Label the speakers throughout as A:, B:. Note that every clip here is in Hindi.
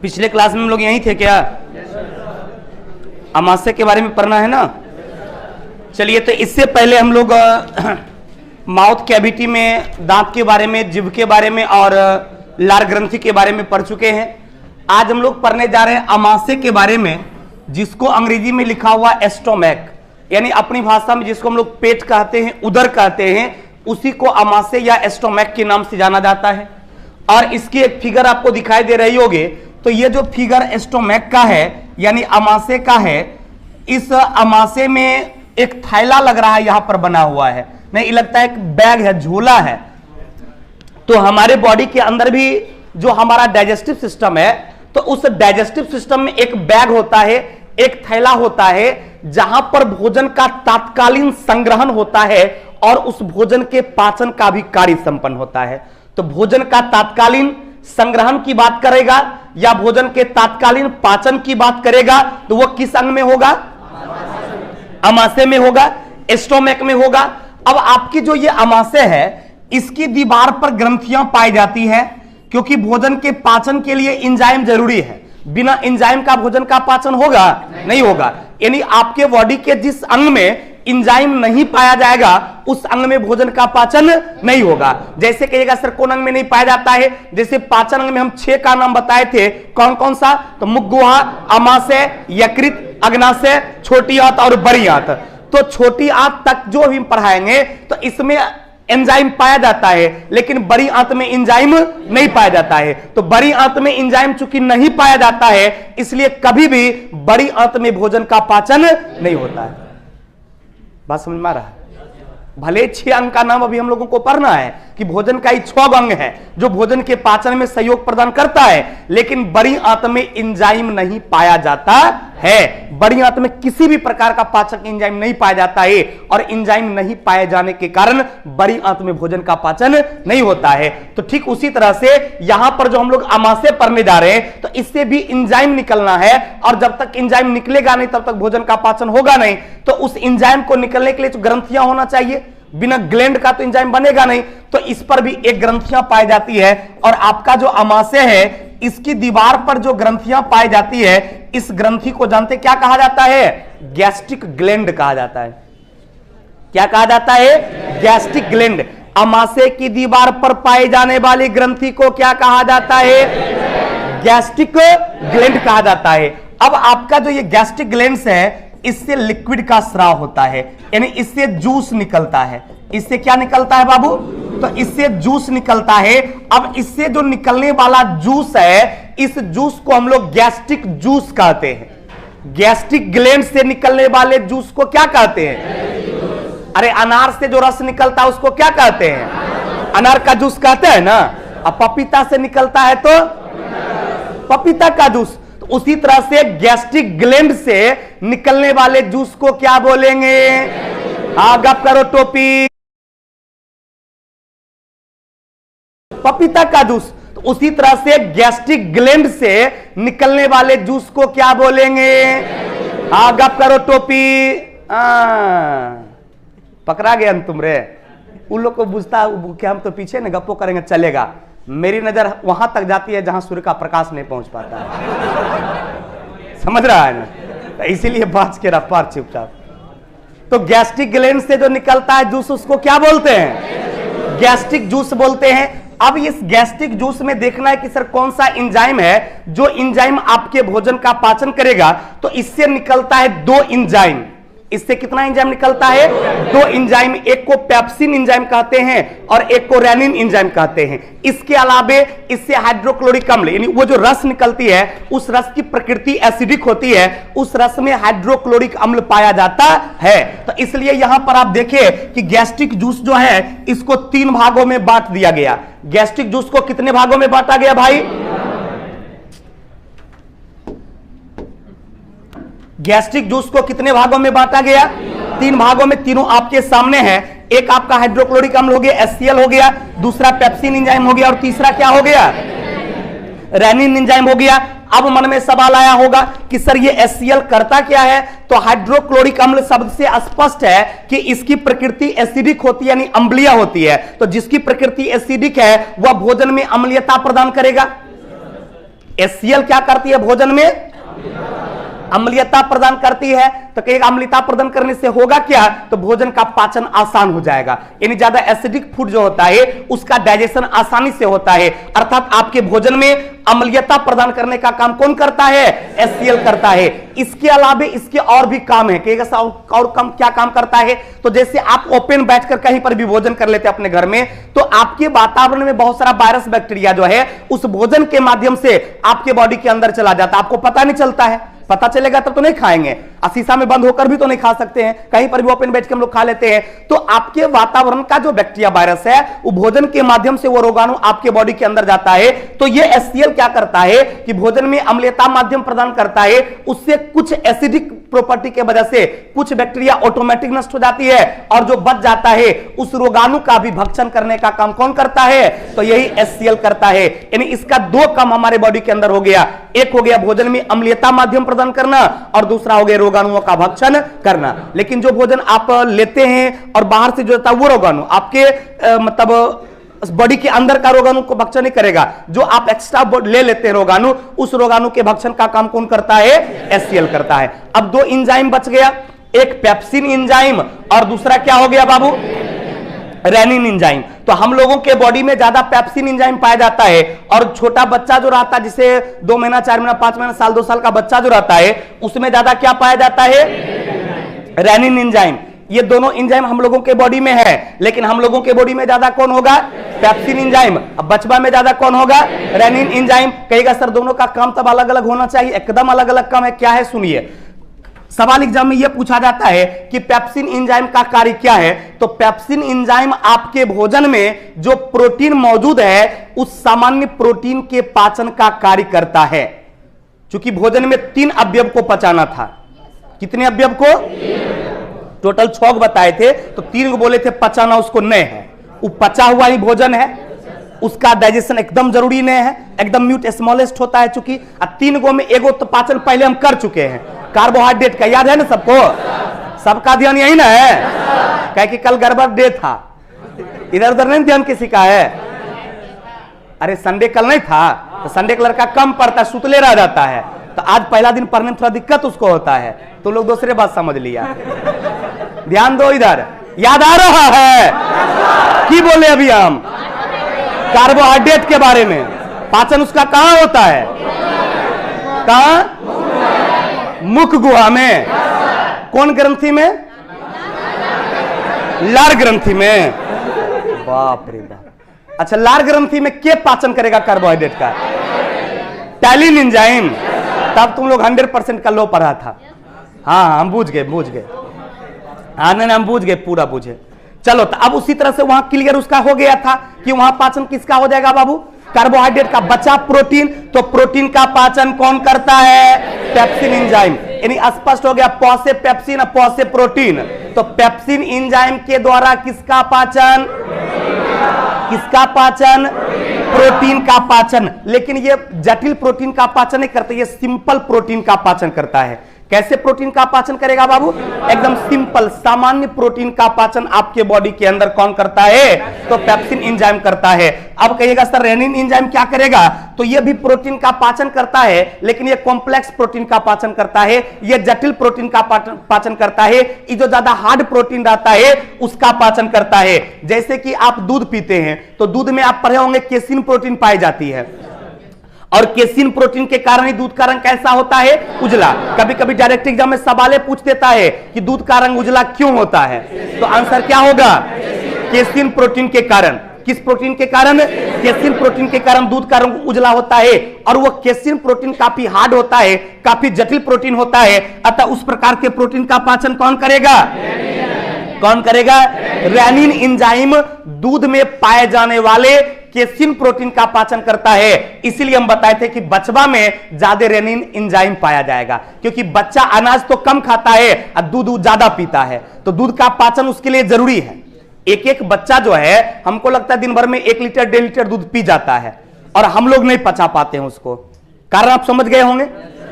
A: पिछले क्लास में हम लोग यहीं थे क्या? अमाशय के बारे में पढ़ना है ना। चलिए, तो इससे पहले हम लोग माउथ कैविटी में दांत के बारे में, जीभ के बारे में और लार ग्रंथि के बारे में पढ़ चुके हैं। आज हम लोग पढ़ने जा रहे हैं अमाशय के बारे में, जिसको अंग्रेजी में लिखा हुआ एस्टोमैक, यानी अपनी भाषा में जिसको हम लोग पेट कहते हैं, उदर कहते हैं, उसी को अमाशय या एस्टोमैक के नाम से जाना जाता है। और इसकी एक फिगर आपको दिखाई दे रही होगी। तो ये जो फिगर एस्टोमैक का है यानी अमाशय का है, इस अमाशय में एक थैला लग रहा है, यहां पर बना हुआ है, नहीं लगता है एक बैग है, झोला है। तो हमारे बॉडी के अंदर भी जो हमारा डाइजेस्टिव सिस्टम है, तो उस डाइजेस्टिव सिस्टम में एक बैग होता है, एक थैला होता है, जहां पर भोजन का तात्कालीन संग्रहण होता है और उस भोजन के पाचन का भी कार्य संपन्न होता है। तो भोजन का तात्कालीन संग्रहण की बात करेगा या भोजन के तात्कालीन पाचन की बात करेगा, तो वह किस अंग में होगा? अमाशय में होगा, एस्टोमैक में होगा। अब आपकी जो ये अमाशय है, इसकी दीवार पर ग्रंथियां पाई जाती है, क्योंकि भोजन के पाचन के लिए एंजाइम जरूरी है। बिना एंजाइम का भोजन का पाचन होगा? नहीं होगा। यानी आपके बॉडी के जिस अंग में एंजाइम नहीं पाया जाएगा, उस अंग में भोजन का पाचन नहीं होगा। जैसे कहिएगा सर कौन अंग में नहीं पाया जाता है? जैसे पाचन अंग में हम 6 का नाम बताए थे, कौन कौन सा? तो मुख गुहा, अमाशय, यकृत, अग्नाशय, छोटी आंत और बड़ी आंत। तो छोटी आंत तक जो भी पढ़ाएंगे तो इसमें एंजाइम पाया जाता है, लेकिन बड़ी आंत में एंजाइम नहीं पाया जाता है। तो बड़ी आंत में एंजाइम चूंकि नहीं पाया जाता है, इसलिए कभी भी बड़ी आंत में भोजन का पाचन नहीं होता है। बात समझ में आ रहा है? भले 6 अंग का नाम अभी हम लोगों को पढ़ना है कि भोजन का ही 6 अंग है जो भोजन के पाचन में सहयोग प्रदान करता है, लेकिन बड़ी आंत में एंजाइम नहीं पाया जाता है। बड़ी आंत में किसी भी प्रकार का पाचक एंजाइम नहीं पाया जाता है, और एंजाइम नहीं पाए जाने के कारण बड़ी आंत में भोजन का पाचन नहीं होता है। तो ठीक उसी तरह से यहां पर जो हम लोग अमाशय पढ़ने जा रहे हैं, तो इससे भी एंजाइम निकलना है, और जब तक एंजाइम निकलेगा नहीं तब तक भोजन का पाचन होगा नहीं। तो उस एंजाइम को निकलने के लिए तो ग्रंथियां होना चाहिए, बिना ग्लैंड का तो एंजाइम बनेगा नहीं। तो इस पर भी एक ग्रंथियां पाई जाती है, और आपका जो अमाशय है, इसकी दीवार पर जो ग्रंथियां पाई जाती है, इस ग्रंथि को जानते क्या कहा जाता है? गैस्ट्रिक ग्लैंड कहा जाता है। क्या कहा जाता है? Gastric gland. अमाशय की दीवार पर पाई जाने वाली ग्रंथि को क्या कहा जाता है? गैस्ट्रिक ग्लैंड कहा जाता है। अब आपका जो ये गैस्ट्रिक ग्लैंड्स है, इससे लिक्विड का स्राव होता है, यानी इससे जूस निकलता है। इससे क्या निकलता है बाबू? तो इससे जूस निकलता है। अब इससे जो निकलने वाला जूस है, इस जूस को हम लोग गैस्ट्रिक जूस कहते हैं। गैस्ट्रिक ग्लैंड से निकलने वाले जूस को क्या कहते हैं? अरे अनार से जो रस निकलता है उसको क्या कहते हैं? अनार का जूस कहते हैं ना। अब पपीता से निकलता है तो पपीता का जूस। उसी तरह से गैस्ट्रिक ग्लैंड से निकलने वाले जूस को क्या बोलेंगे? गप करो टोपी। पपीता का जूस। तो उसी तरह से गैस्ट्रिक ग्लैंड से निकलने वाले जूस को क्या बोलेंगे? गप करो टोपी। पकड़ा गया तुम रे। उन लोग को बुझता क्या हम तो पीछे न गप्पो करेंगे चलेगा। मेरी नजर वहां तक जाती है जहां सूर्य का प्रकाश नहीं पहुंच पाता है। समझ रहा है ना? तो इसीलिए बात के रफ्तार चुपचाप। तो गैस्ट्रिक ग्लैंड से जो निकलता है जूस, उसको क्या बोलते हैं? गैस्ट्रिक जूस बोलते हैं। अब इस गैस्ट्रिक जूस में देखना है कि सर कौन सा एंजाइम है जो एंजाइम आपके भोजन का पाचन करेगा। तो इससे निकलता है 2 एंजाइम। इससे कितना एंजाइम निकलता है? 2 एंजाइम। एक को पेप्सिन एंजाइम कहते हैं और एक को रेनिन एंजाइम कहते हैं। इसके अलावे इससे हाइड्रोक्लोरिक अम्ल, यानी वो जो रस निकलती है, उस रस की प्रकृति एसिडिक होती है, उस रस में हाइड्रोक्लोरिक अम्ल पाया जाता है। तो इसलिए यहां पर आप देखिए कि गैस्ट्रिक जूस जो है, इसको 3 भागों में बांट दिया गया। गैस्ट्रिक जूस को कितने भागों में बांटा गया भाई? गैस्ट्रिक जूस को कितने भागों में बांटा गया? 3 भागों में। तीनों आपके सामने हैं। एक आपका हाइड्रोक्लोरिक अम्ल हो गया, HCl हो गया, दूसरा पेप्सिन एंजाइम हो गया, और तीसरा क्या हो गया? रेनिन एंजाइम हो गया। अब मन में सवाल आया होगा कि सर ये HCl करता क्या है? तो हाइड्रोक्लोरिक अम्ल शब्द से स्पष्ट है कि इसकी प्रकृति एसिडिक होती है, यानी अम्लीय होती है। तो जिसकी प्रकृति एसिडिक है वह भोजन में अम्लीयता प्रदान करेगा। HCl क्या करती है भोजन में? अम्लीयता प्रदान करती है। तो कहेगा अम्लीयता प्रदान करने से होगा क्या? तो भोजन का पाचन आसान हो जाएगा, यानी ज्यादा एसिडिक फूड जो होता है उसका डाइजेशन आसानी से होता है। अर्थात आपके भोजन में अम्लीयता प्रदान करने का काम कौन करता है? HCl करता है। इसके अलावा इसके और भी काम है। कहेगा और काम क्या काम करता है? तो जैसे आप ओपन बैठकर कहीं पर भी भोजन कर लेते हैं अपने घर में, तो आपके वातावरण में बहुत सारा वायरस बैक्टीरिया जो है उस भोजन के माध्यम से आपके बॉडी के अंदर चला जाता है, आपको पता नहीं चलता है। पता चलेगा तब तो नहीं खाएंगे, शीशा में बंद होकर भी तो नहीं खा सकते हैं, कहीं पर भी ओपन बैठ के हम लोग खा लेते हैं। तो आपके वातावरण का जो बैक्टीरिया वायरस है वो भोजन के माध्यम से वो रोगाणु आपके बॉडी के अंदर जाता है। तो ये HCl क्या करता है कि भोजन में अम्लीयता माध्यम प्रदान करता है, उससे कुछ एसिडिक प्रॉपर्टी के वजह से कुछ बैक्टीरिया ऑटोमेटिक नष्ट हो जाती है, और जो बच जाता है उस रोगाणु का भी भक्षण करने का काम कौन करता है? तो यही HCl करता है। यानी इसका दो काम हमारे बॉडी के अंदर हो गया, एक हो गया भोजन में अम्लीयता माध्यम प्रदान करना, और दूसरा हो गया रोगाणुओं का भक्षण करना। लेकिन जो भोजन आप लेते हैं और बाहर से जो होता है वो रोगाणु आपके मतलब बॉडी के अंदर का रोगाणु को भक्षण नहीं करेगा। जो आप एक्स्ट्रा ले लेते हैं रोगाणु, उस रोगाणु के भक्षण का काम कौन करता है? HCl करता है। अब दो एंजाइम बच गया, एक पेप्सिन एंजाइम और दूसरा क्या हो गया बाबू? Rennin enzyme. तो हम लोगों के बॉडी में ज्यादा पेप्सिन एंजाइम पाया जाता है, और छोटा बच्चा जो रहता है, जिसे 2 महीना 4 महीना 5 महीना साल 2 साल का बच्चा जो रहता है उसमें ज्यादा क्या पाया जाता है? Rennin enzyme. ये दोनों एंजाइम हम लोगों के बॉडी में है, लेकिन हम लोगों के बॉडी में ज्यादा कौन होगा? Pepsin enzyme. अब बचवा में ज्यादा कौन होगा? Rennin enzyme. कहेगा सर दोनों का काम तब अलग अलग होना चाहिए, एकदम अलग अलग काम है। क्या है सुनिए, सवाल एग्जाम में यह पूछा जाता है कि पेप्सिन एंजाइम का कार्य क्या है। तो पेप्सिन एंजाइम आपके भोजन में जो प्रोटीन मौजूद है उस सामान्य प्रोटीन के पाचन का कार्य करता है। क्योंकि भोजन में 3 अवयव को पचाना था। कितने अवयव को? टोटल 6 बताए थे, तो 3 को बोले थे पचाना, उसको नहीं है। वो पचा हुआ ही भोजन है, उसका डाइजेशन एकदम जरूरी नहीं है, एकदम म्यूट स्मॉलेस्ट होता है। चूंकि 3 गो में एगो तो पाचन पहले हम कर चुके हैं, कार्बोहाइड्रेट का। याद है ना सबको? सबका ध्यान यही ना है, कह कि कल गड़बड़ डे था, इधर उधर नहीं ध्यान किसी का है। अरे संडे कल नहीं था, तो संडे का लड़का कम पढ़ता, सुतले रह जाता है, तो आज पहला दिन पढ़ने में थोड़ा दिक्कत उसको होता है, तो लोग दूसरे बात समझ लिया। ध्यान दो इधर, याद आ रहा है कि बोले अभी हम कार्बोहाइड्रेट के बारे में। पाचन उसका कहां होता है? कहां? मुख गुहा में। कौन ग्रंथि में? लार ग्रंथि में। बाप रे बाप। अच्छा, लार ग्रंथि में क्या पाचन करेगा कार्बोहाइड्रेट का? Ptyalin enzyme. तब तुम लोग 100% का लो पढ़ा था। हाँ हम बूझ गए। हाँ नहीं हम बूझ गए, पूरा बूझे। चलो तो अब उसी तरह से वहां क्लियर उसका हो गया था कि वहां पाचन किसका हो जाएगा बाबू? कार्बोहाइड्रेट का। बचा प्रोटीन, तो प्रोटीन का पाचन कौन करता है? Pepsin enzyme. यानी स्पष्ट हो गया, प से पेप्सिन और प से प्रोटीन। तो पेप्सिन एंजाइम के द्वारा किसका पाचन? किसका पाचन? प्रोटीन का पाचन। लेकिन ये जटिल प्रोटीन का पाचन नहीं करता, ये सिंपल प्रोटीन का पाचन करता है। कैसे प्रोटीन का पाचन करेगा बाबू? एकदम सिंपल सामान्य प्रोटीन का पाचन आपके बॉडी के अंदर कौन करता है? तो पेप्सिन एंजाइम करता है। अब कहिएगा सर रेनिन एंजाइम क्या करेगा? तो ये भी प्रोटीन का पाचन करता है, लेकिन ये कॉम्प्लेक्स प्रोटीन का पाचन करता है, ये जटिल प्रोटीन का पाचन करता है। ये जो ज्यादा हार्ड प्रोटीन रहता है उसका पाचन करता है। जैसे कि आप दूध पीते हैं तो दूध में आप पढ़े होंगे केसिन प्रोटीन पाई जाती है, और केसिन प्रोटीन के कारण ही दूध का रंग कैसा होता है? उजला। कभी कभी डायरेक्ट एग्जाम में सवाल पूछ देता है कि दूध का रंग उजला क्यों होता है, तो आंसर क्या होगा? केसिन प्रोटीन के कारण। किस प्रोटीन के कारण? केसिन प्रोटीन के कारण दूध का रंग उजला होता है। और वो केसिन प्रोटीन काफी हार्ड होता है, काफी जटिल प्रोटीन होता है, अतः उस प्रकार के प्रोटीन का पाचन कौन करेगा? कौन करेगा? रेनिन एंजाइम दूध में पाए जाने वाले केसिन प्रोटीन का पाचन करता है। इसीलिए हम बताए थे कि बचवा में ज्यादा रेनिन एंजाइम पाया जाएगा, क्योंकि बच्चा अनाज तो कम खाता है और दूध ज्यादा पीता है, तो दूध का पाचन उसके लिए जरूरी है। एक बच्चा जो है, हमको लगता है दिन भर में 1 लीटर 1.5 लीटर दूध पी जाता है, और हम लोग नहीं पचा पाते हैं उसको। कारण आप समझ गए होंगे।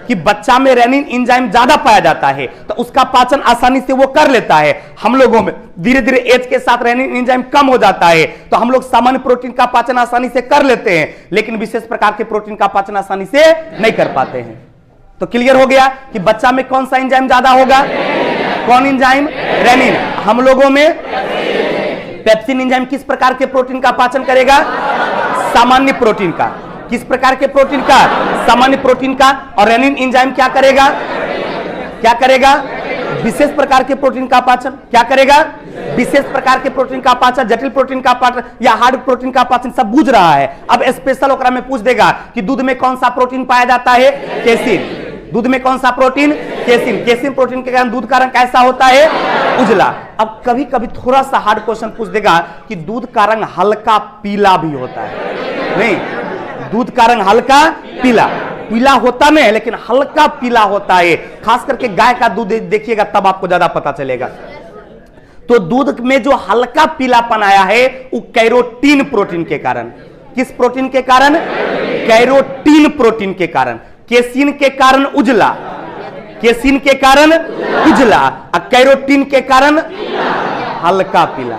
A: कि बच्चा में रेनिन एंजाइम ज्यादा पाया जाता है, तो उसका पाचन आसानी से वो कर लेता है। हम लोगों में धीरे धीरे एज के साथ रेनिन एंजाइम कम हो जाता है, तो हम लोग सामान्य प्रोटीन का पाचन आसानी से कर लेते हैं, लेकिन विशेष प्रकार के प्रोटीन का पाचन आसानी से नहीं कर पाते हैं। तो क्लियर हो गया कि बच्चा में कौन सा एंजाइम ज्यादा होगा, कौन एंजाइम, रेनिन। हम लोगों में पेप्सिन एंजाइम किस प्रकार के प्रोटीन का पाचन करेगा, सामान्य प्रोटीन का। किस प्रकार के प्रोटीन का, सामान्य प्रोटीन का। और रेनिन एंजाइम क्या करेगा, क्या करेगा, विशेष प्रकार के प्रोटीन का पाचन। क्या करेगा, विशेष प्रकार के प्रोटीन का पाचन, जटिल प्रोटीन का पाचन या हार्ड प्रोटीन का पाचन सब बुझ रहा है। अब स्पेशल ओकरा में पूछ देगा कि दूध में कौन सा प्रोटीन पाया जाता है, केसिन। दूध में कौन सा प्रोटीन, केसिन। केसिन प्रोटीन के कारण दूध का रंग कैसा होता है, उजला। अब कभी कभी थोड़ा सा हार्ड क्वेश्चन पूछ देगा कि दूध का रंग हल्का पीला भी होता है। नहीं, दूध का रंग हल्का पीला, पीला होता नहीं है लेकिन हल्का पीला होता है। खास करके गाय का दूध देखिएगा तब आपको ज्यादा पता चलेगा। तो दूध में जो हल्का पीलापन आया है वो कैरोटीन प्रोटीन के कारण। किस प्रोटीन के कारण, कैरोटीन प्रोटीन के कारण। केसिन के कारण उजला, केसिन के कारण उजला, और कैरोटीन के कारण हल्का पीला।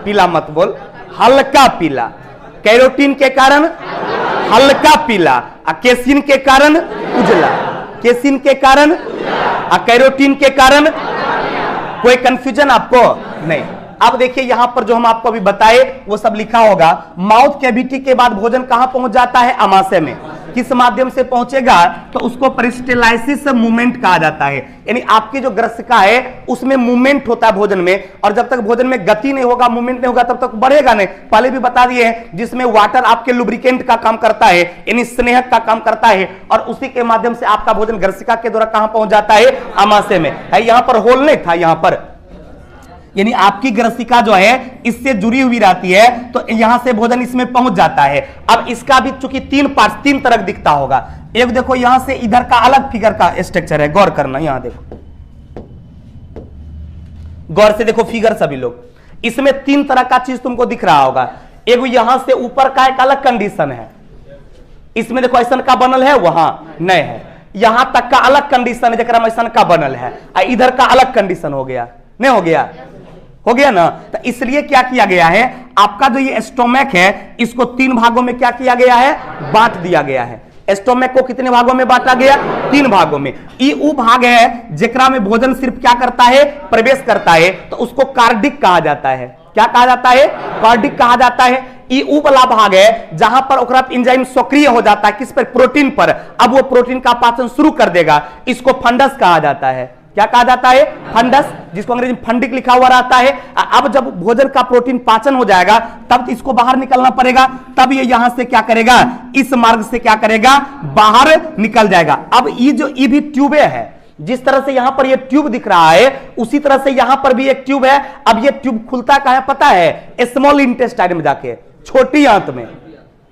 A: पीला मत बोल, हल्का पीला। कैरोटीन के कारण हल्का पीला, और केसिन के कारण उजला। केसिन के कारण और कैरोटीन के कारण। कोई कंफ्यूजन आपको नहीं। अब देखिए यहां पर जो हम आपको अभी बताए वो सब लिखा होगा। माउथ कैविटी के बाद भोजन कहां पहुंच जाता है, आमाशय में। किस माध्यम से पहुंचेगा, तो उसको पेरिस्टाल्सिस मूवमेंट कहा जाता है। यानी आपकी जो ग्रसिका है उसमें मूवमेंट होता है भोजन में, और जब तक भोजन में गति नहीं होगा, मूवमेंट नहीं होगा, तब तक बढ़ेगा नहीं। पहले भी बता दिए हैं, जिसमें वाटर आपके लुब्रिकेंट का काम करता है, यानी स्नेहक का काम करता है, और उसी के माध्यम से आपका भोजन ग्रसिका के द्वारा कहां पहुंच जाता है, आमाशय में। यहां पर होल नहीं था, यहां पर यानी आपकी ग्रसिका जो है इससे जुड़ी हुई रहती है, तो यहां से भोजन इसमें पहुंच जाता है। अब इसका भी चूंकि तीन पार्ट, तीन तरह दिखता होगा। एक देखो यहां से इधर का अलग फिगर का स्ट्रक्चर है, गौर करना। यहां देखो, गौर से देखो फिगर सभी लोग। इसमें तीन तरह का चीज तुमको दिख रहा होगा। एक यहां से ऊपर का एक अलग कंडीशन है, इसमें देखो ऐसा का बनल है, वहां नहीं है। यहां तक का अलग कंडीशन है जरा ऐसा का बनल है, इधर का अलग कंडीशन हो गया, नहीं हो गया, हो गया ना। तो इसलिए क्या किया गया है, आपका जो ये स्टोमक है इसको तीन भागों में क्या किया गया है, बांट दिया गया है। स्टोमक को कितने भागों में बांटा गया, तीन भागों में। ई वो भाग है जेकरा में भोजन सिर्फ क्या करता है, प्रवेश करता है, तो उसको कार्डिक कहा जाता है। क्या कहा जाता है, कार्डिक कहा जाता है। ई ऊ वाला भाग है जहां पर ओकरा एंजाइम सक्रिय हो जाता है, किस पर, प्रोटीन पर। अब वो प्रोटीन का पाचन शुरू कर देगा, इसको फंडस कहा जाता है। क्या कहा जाता है, फंडस, जिसको अंग्रेजी में फंडिक लिखा हुआ रहता है। अब जब भोजन का प्रोटीन पाचन हो जाएगा तब इसको बाहर निकलना पड़ेगा, तब ये यहां से क्या करेगा, इस मार्ग से क्या करेगा, बाहर निकल जाएगा। अब ये जो ये भी ट्यूबे है, जिस तरह से यहां पर ये ट्यूब दिख रहा है उसी तरह से यहां पर भी एक ट्यूब है। अब ये ट्यूब खुलता कहां है पता है, स्मॉल इंटेस्टाइन में जाके, छोटी आंत में।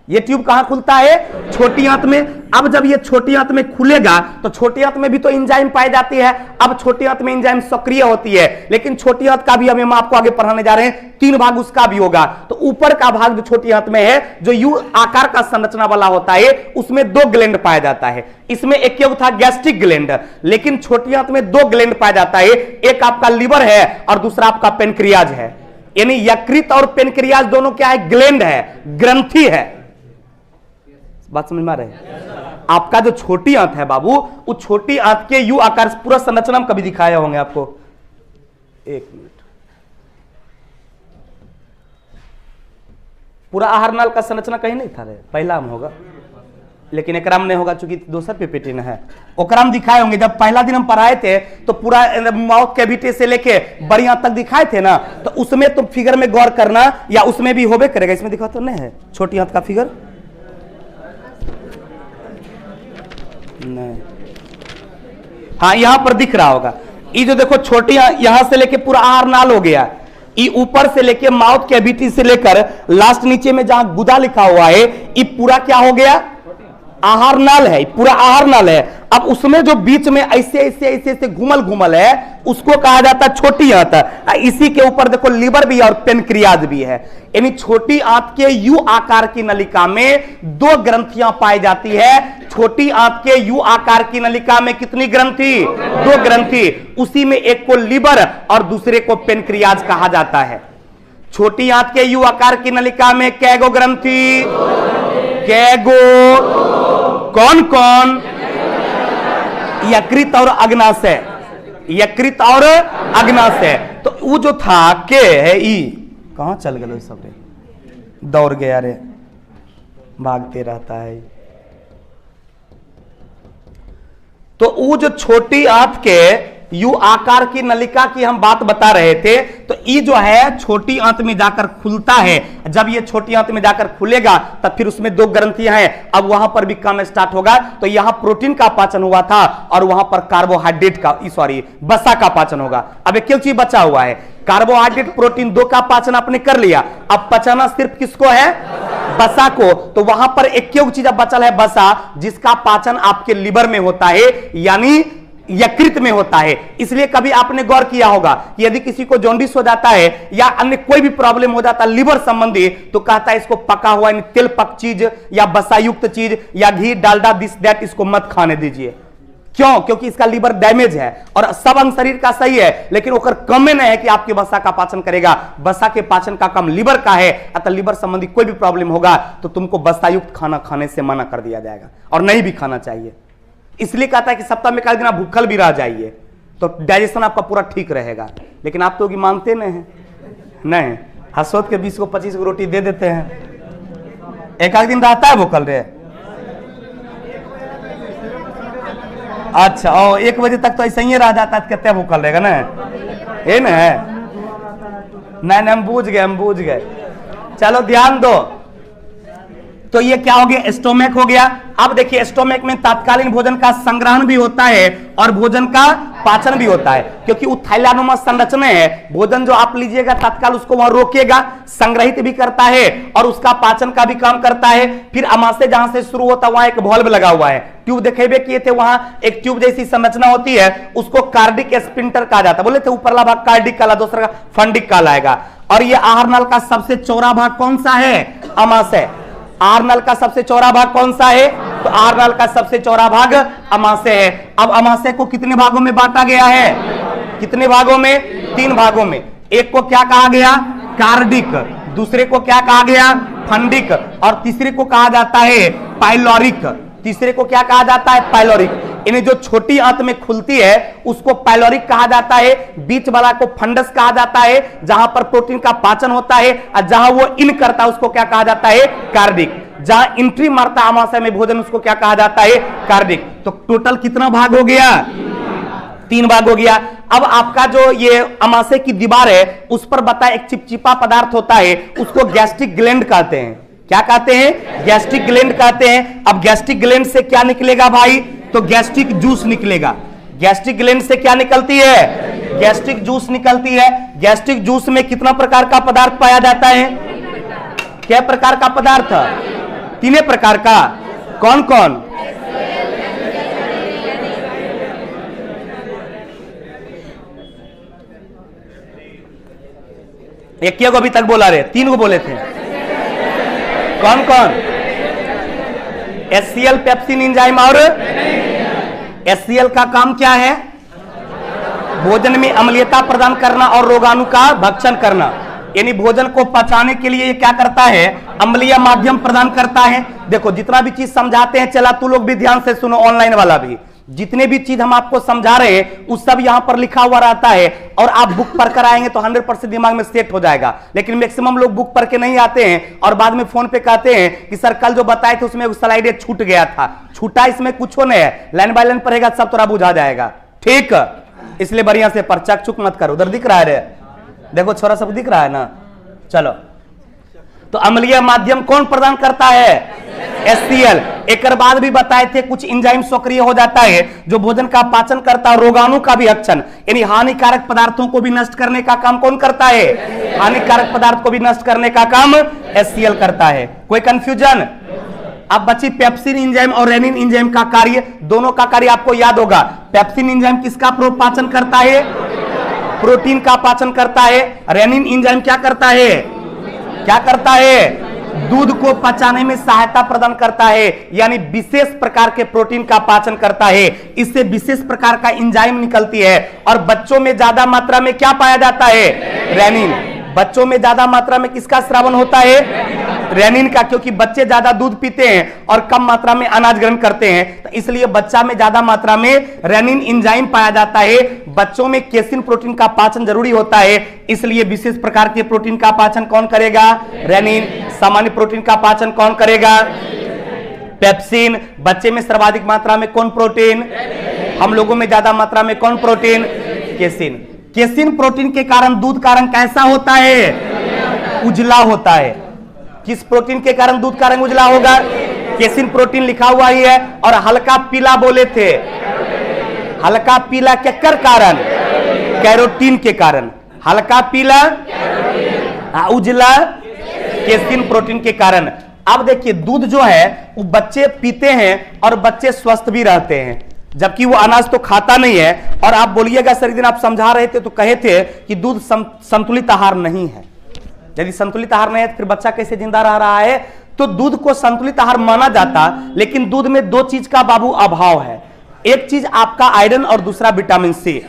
A: ये ट्यूब कहां खुलता है, छोटी आंत में। अब जब ये छोटी आंत में खुलेगा तो छोटी आंत में भी तो एंजाइम पाई जाती है। अब छोटी आंत में एंजाइम सक्रिय होती है, लेकिन छोटी आंत का भी हम आपको आगे पढ़ाने जा रहे हैं, तीन भाग उसका भी होगा। तो ऊपर का भाग जो छोटी आंत में है, जो यू आकार का संरचना वाला होता है, उसमें दो ग्लैंड पाया जाता है। इसमें एक था गैस्ट्रिक ग्लैंड, लेकिन छोटी आंत में दो ग्लैंड पाया जाता है। एक आपका लिवर है और दूसरा आपका पेनक्रियाज है। यानी यकृत और पेनक्रियाज दोनों क्या है, ग्लैंड है, ग्रंथि है। बात समझ में आ रही है। आपका जो छोटी आंत है बाबू, वो छोटी आंत के यू आकार पूरा संरचना हम कभी दिखाए होंगे आपको। एक मिनट, पूरा आहार नाल का संरचना कहीं नहीं था रे, पहला हम होगा, लेकिन एकराम नहीं होगा चूंकि दूसरा पीपीटी न है। ओकराम दिखाए होंगे, जब पहला दिन हम पढ़ाए थे तो पूरा माउथ कैविटी से लेके बड़ी आंत तक दिखाए थे ना, तो उसमें तुम फिगर में गौर करना, या उसमें भी होबे करेगा। इसमें दिखा तो नहीं है छोटी आंत का फिगर, नहीं, हाँ यहां पर दिख रहा होगा। ये जो देखो छोटी यहां से लेके पूरा आहार नाल हो गया, ये ऊपर से लेके माउथ कैविटी से लेकर लास्ट नीचे में जहां गुदा लिखा हुआ है, ये पूरा क्या हो गया, आहार नाल है, पूरा आहार नाल है। अब उसमें जो बीच में ऐसे ऐसे ऐसे ऐसे घुमल घुमल है उसको कहा जाता है छोटी आंत। इसी के ऊपर देखो लीवर भी है और पेनक्रियाज भी है। यानी छोटी आंत के यू आकार की नलिका में 2 ग्रंथियां पाई जाती है। छोटी आंत के यू आकार की नलिका में कितनी ग्रंथि? 2 ग्रंथि। उसी में एक को लीवर और दूसरे को पेनक्रियाज कहा जाता है। छोटी आंत के यू आकार की नलिका में कैगो ग्रंथि? कैगो? कौन कौन? यकृत और अग्नाशय। यकृत और अग्नाशय। तो वो जो था के है ई, कहां चल गए सब रे? दौड़ गया रे, भागते रहता है। तो वो जो छोटी आंत के यू आकार की नलिका की हम बात बता रहे थे, तो ये जो है छोटी आंत में जाकर खुलता है। जब ये छोटी आंत में जाकर खुलेगा तब फिर उसमें 2 ग्रंथियां हैं। अब वहां पर भी काम स्टार्ट होगा। तो यहां प्रोटीन का पाचन हुआ था और वहां पर कार्बोहाइड्रेट का, सॉरी, वसा का पाचन होगा। अब एक चीज बचा हुआ है, कार्बोहाइड्रेट प्रोटीन 2 का पाचन आपने कर लिया। अब पचाना सिर्फ किसको है? वसा को। तो वहां पर एक चीज बचल है, वसा, जिसका पाचन आपके लिवर में होता है, यानी यकृत में होता है। इसलिए कभी आपने गौर किया होगा कि यदि किसी को जॉन्डिस हो जाता है या अन्य कोई भी प्रॉब्लम हो जाता है लिवर संबंधी, तो कहता है इसको पका हुआ तेल पक चीज या वसायुक्त चीज या घी डालडा दिस दैट इसको मत खाने दीजिए। क्यों? क्योंकि इसका लिवर डैमेज है और सब अंग शरीर का सही है, लेकिन ओकर कमे नहीं है कि आपके वसा का पाचन करेगा। वसा के पाचन का काम लिवर का है। अतः लिवर संबंधी कोई भी प्रॉब्लम होगा तो तुमको वसायुक्त खाना खाने से मना कर दिया जाएगा और नहीं भी खाना चाहिए। इसलिए कहता है कि सप्ताह में 1 दिन आप भूखल भी रह जाइए तो डाइजेशन आपका पूरा ठीक रहेगा। लेकिन आप तो मानते नहीं हैं। नहीं, हसोत के 20 को 25 को रोटी दे देते हैं। 1 दिन रहता है भूखल रे? अच्छा, और 1 बजे तक तो ऐसे ही रह जाता है, कितने भूखल रहेगा ना? ये ना है? नहीं, हम बूझ गए। चलो ध्यान दो। तो ये क्या हो गया? स्टोमक हो गया। अब देखिए, स्टोमक में तात्कालीन भोजन का संग्रहण भी होता है और भोजन का पाचन भी होता है, क्योंकि वो थैलानुमा संरचना है। भोजन जो आप लीजिएगा तत्काल उसको वहां रोकेगा, संग्रहित भी करता है और उसका पाचन का भी काम करता है। फिर अमाशय जहां से शुरू होता है वहां एक वॉल्व लगा हुआ है। ट्यूब देखेबे किए थे, वहां एक ट्यूब जैसी संरचना होती है, उसको कार्डिक स्पिंटर कहा जाता है। बोले थे ऊपरला भाग कार्डिक काला, दूसरा फंडिक कहलाएगा। और ये आहार नल का सबसे चौड़ा भाग कौन सा है? अमाशय। आहार नल का सबसे चौड़ा भाग कौन सा है? तो आहार नल का सबसे चौड़ा भाग अमाशय है। अब अमाशय को कितने भागों में बांटा गया है? कितने भागों में? 3 भागों में। एक को क्या कहा गया? कार्डिक। दूसरे को क्या कहा गया? फंडिक। और तीसरे को कहा जाता है पाइलोरिक। तीसरे को क्या कहा जाता है? पाइलोरिक। इन्हें जो छोटी आंत में खुलती है उसको पाइलोरिक कहा जाता है। बीच वाला को फंडस कहा जाता है, जहां पर प्रोटीन का पाचन होता है। और जहां वो इन करता है उसको क्या कहा जाता है? कार्डिक। जहां एंट्री मारता है अमाशय में भोजन उसको क्या कहा जाता है? कार्डिक। तो टोटल कितना भाग हो गया? 3 भाग हो गया। अब आपका जो ये अमाशय की दीवार है उस पर बता एक चिपचिपा पदार्थ होता है, उसको गैस्ट्रिक ग्लैंड कहते हैं। क्या कहते हैं? गैस्ट्रिक ग्लैंड कहते हैं। अब गैस्ट्रिक ग्लैंड से क्या निकलेगा भाई? तो गैस्ट्रिक जूस निकलेगा। गैस्ट्रिक ग्लैंड से क्या निकलती है? गैस्ट्रिक जूस निकलती है। गैस्ट्रिक जूस में कितना प्रकार का पदार्थ पाया जाता है? क्या प्रकार का पदार्थ? 3 प्रकार का। कौन कौन? एक को अभी तक बोला रहे, 3 को बोले थे। कौन कौन? HCl, पेप्सिन, एंजाइम और HCl का काम क्या है? भोजन में अम्लीयता प्रदान करना और रोगाणु का भक्षण करना। यानी भोजन को पचाने के लिए ये क्या करता है? अम्लीय माध्यम प्रदान करता है। देखो जितना भी चीज समझाते हैं, चला तू लोग भी ध्यान से सुनो, ऑनलाइन वाला भी, जितने भी चीज हम आपको समझा रहे हैं उस सब यहां पर लिखा हुआ रहता है और आप बुक पढ़कर आएंगे तो 100% दिमाग में सेट हो जाएगा। लेकिन मैक्सिमम लोग बुक पढ़ के नहीं आते हैं और बाद में फोन पे कहते हैं कि सर कल जो बताए थे उसमें स्लाइड छूट गया था। छूटा इसमें कुछ नहीं है, लाइन बाय लाइन पढ़ेगा सब थोड़ा बुझा जाएगा। ठीक, इसलिए बढ़िया से पर चक मत करो। उधर दिख रहा है रे, देखो छोरा सब दिख रहा है ना। चलो, तो अम्लीय माध्यम कौन प्रदान करता है? HCl। एक बाद भी बताए थे कुछ एंजाइम सक्रिय हो जाता है जो भोजन का पाचन करता है, रोगाणु का भी भक्षण, यानी हानिकारक पदार्थों को भी नष्ट करने का काम कौन करता है? हानिकारक पदार्थ को भी नष्ट करने का काम HCl करता है। कोई कंफ्यूजन? अब बच्ची पेप्सिन एंजाइम और रेनिन एंजाइम का कार्य, दोनों का कार्य आपको याद होगा। पेप्सिन एंजाइम किसका पाचन करता है? प्रोटीन का पाचन करता है। रेनिन एंजाइम क्या करता है? क्या करता है? दूध को पचाने में सहायता प्रदान करता है, यानी विशेष प्रकार के प्रोटीन का पाचन करता है। इससे विशेष प्रकार का एंजाइम निकलती है और बच्चों में ज्यादा मात्रा में क्या पाया जाता है? रेनिन। बच्चों में ज्यादा मात्रा में किसका स्रावन होता है? रेनिन का, क्योंकि बच्चे ज्यादा दूध पीते हैं और कम मात्रा में अनाज ग्रहण करते हैं, तो इसलिए बच्चा में ज्यादा मात्रा में रेनिन एंजाइम पाया जाता है। बच्चों में केसिन प्रोटीन का पाचन जरूरी होता है, इसलिए विशेष प्रकार के प्रोटीन का पाचन कौन करेगा? रेनिन। सामान्य प्रोटीन का पाचन कौन करेगा? पेप्सिन। बच्चे में सर्वाधिक मात्रा में कौन प्रोटीन? हम लोगों में ज्यादा मात्रा में कौन प्रोटीन? केसिन। केसिन प्रोटीन के कारण दूध का रंग कैसा होता है? उजला होता है। किस प्रोटीन के कारण दूध का रंग उजला होगा? केसिन प्रोटीन लिखा हुआ ही है। और हल्का पीला बोले थे, हल्का पीला केकर कारण? कैरोटीन के कारण। हल्का पीला उजला केसिन प्रोटीन के कारण। अब देखिए दूध जो है वो बच्चे पीते हैं और बच्चे स्वस्थ भी रहते हैं, जबकि वो अनाज तो खाता नहीं है। और आप बोलिएगा सर, एक दिन आप समझा रहे थे तो कहे थे कि दूध संतुलित आहार नहीं है। यदि संतुलित आहार नहीं है तो फिर बच्चा कैसे जिंदा रह रहा है? तो दूध को संतुलित आहार माना जाता, लेकिन दूध में दो चीज का बाबू अभाव है। एक चीज आपका आयरन और दूसरा विटामिन सी।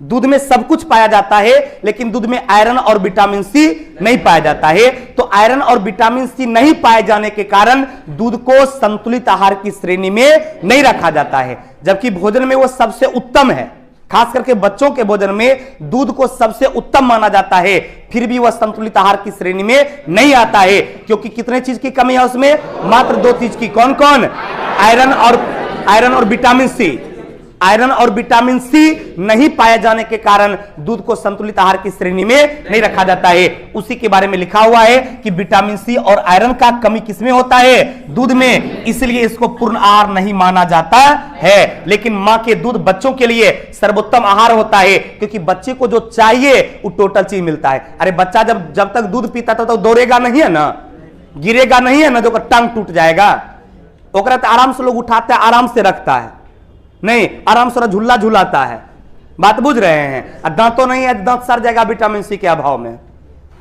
A: दूध में सब कुछ पाया जाता है, लेकिन दूध में आयरन और विटामिन सी नहीं पाया जाता है। तो आयरन और विटामिन सी नहीं पाए जाने के कारण दूध को संतुलित आहार की श्रेणी में नहीं रखा जाता है, जबकि भोजन में वो सबसे उत्तम है। खास करके बच्चों के भोजन में दूध को सबसे उत्तम माना जाता है, फिर भी वह संतुलित आहार की श्रेणी में नहीं आता है, क्योंकि कितने चीज की कमी है उसमें? मात्र दो चीज की। कौन कौन? आयरन और विटामिन सी। आयरन और विटामिन सी नहीं पाए जाने के कारण दूध को संतुलित आहार की श्रेणी में नहीं रखा जाता है। उसी के बारे में लिखा हुआ है कि विटामिन सी और आयरन का कमी किसमें होता है? दूध में, इसलिए इसको पूर्ण आहार नहीं माना जाता है। लेकिन मां के दूध बच्चों के लिए सर्वोत्तम आहार होता है, क्योंकि बच्चे को जो चाहिए वो टोटल चीज मिलता है। अरे बच्चा जब तक दूध पीता था तो दौड़ेगा नहीं है ना, गिरेगा नहीं है ना, जो टांग टूट जाएगा। ओकरा तो आराम से लोग उठाते हैं, आराम से रखता है, नहीं आराम से झूला झूलाता है। बात बुझ रहे हैं? दांतों नहीं है, दांत सड़ जाएगा विटामिन सी के अभाव में।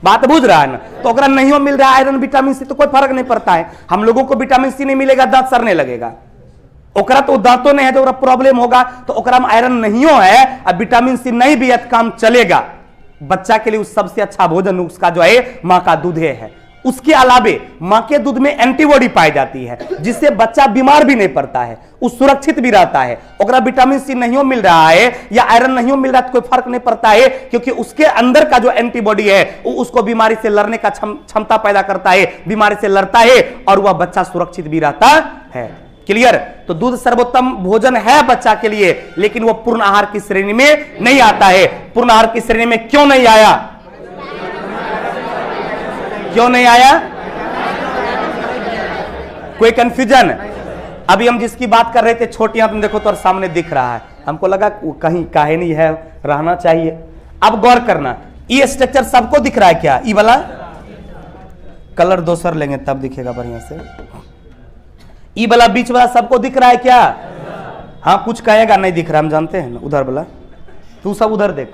A: बात बुझ रहा है ना? तो अगर नहीं मिल रहा है आयरन विटामिन सी तो कोई फर्क नहीं पड़ता है। हम लोगों को विटामिन सी नहीं मिलेगा, दांत सड़ने लगेगा। ओकरा तो दांतों नहीं है तो प्रॉब्लम होगा। तो ओकरा में आयरन नहीं है और विटामिन सी नहीं भी है तो काम चलेगा। बच्चा के लिए सबसे अच्छा भोजन उसका जो है मां का दूध है। उसके अलावे मां के दूध में एंटीबॉडी पाई जाती है, जिससे बच्चा बीमार भी नहीं पड़ता है, वो सुरक्षित भी रहता है। अगर विटामिन सी नहीं मिल रहा है या आयरन नहीं मिल रहा है तो कोई फर्क नहीं पड़ता है, क्योंकि उसके अंदर का जो एंटीबॉडी है वो उसको बीमारी से लड़ने का क्षमता पैदा करता है, बीमारी से लड़ता है और वह बच्चा सुरक्षित भी रहता है। क्लियर? तो दूध सर्वोत्तम भोजन है बच्चा के लिए, लेकिन वह पूर्ण आहार की श्रेणी में नहीं आता है। पूर्ण आहार की श्रेणी में क्यों नहीं आया? क्यों नहीं आया? कोई कंफ्यूजन? अभी हम जिसकी बात कर रहे थे छोटी आंत में, देखो तो सामने दिख रहा है, हमको लगा कहीं काहे नहीं है, रहना चाहिए। अब गौर करना, ये स्ट्रक्चर सबको दिख रहा है क्या? ये वाला कलर दोसर लेंगे तब दिखेगा बढ़िया से। ये वाला बीच वाला सबको दिख रहा है क्या? हाँ, कुछ कहेगा नहीं दिख रहा, हम जानते हैं ना। उधर वाला तू सब उधर देख,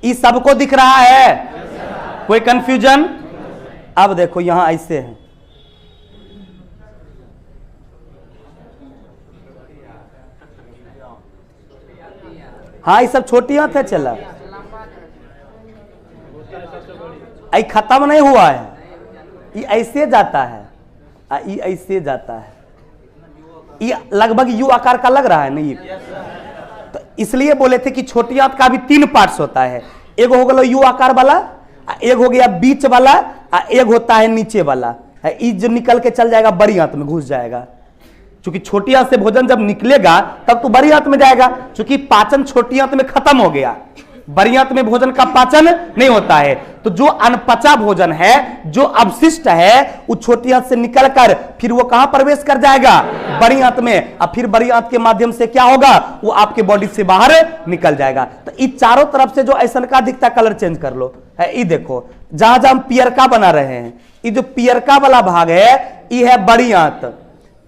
A: ये सबको दिख रहा है, कोई कंफ्यूजन? अब देखो यहां ऐसे है, हाँ ये सब छोटी आंत है। चला ऐ खत्म नहीं हुआ है, ये ऐसे जाता है, ये ऐसे जाता है, ये लगभग यू आकार का लग रहा है ना ये। तो इसलिए बोले थे कि छोटी आंत का भी 3 पार्ट्स होता है। एक हो गया यू आकार वाला, एक हो गया बीच वाला, एक होता है नीचे वाला। ये जो निकल के चल जाएगा बड़ी आंत में घुस जाएगा, क्योंकि छोटी आंत से भोजन जब निकलेगा तब तो बड़ी आंत में जाएगा। क्योंकि पाचन छोटी आंत में खत्म हो गया, बड़ी आंत में भोजन का पाचन नहीं होता है। तो जो अनपचा भोजन है, जो अवशिष्ट है, वो छोटी आंत से निकलकर फिर वो कहां प्रवेश कर जाएगा? बड़ी आंत में। अब फिर बड़ी आंत के माध्यम से क्या होगा? वो आपके बॉडी से बाहर निकल जाएगा। तो इस चारों तरफ से जो ऐसा का दिखता कलर चेंज कर लो, है ये देखो, जहां जहां हम पियर का बना रहे हैं, ये जो पियरका वाला भाग है ये है बड़ी आंत।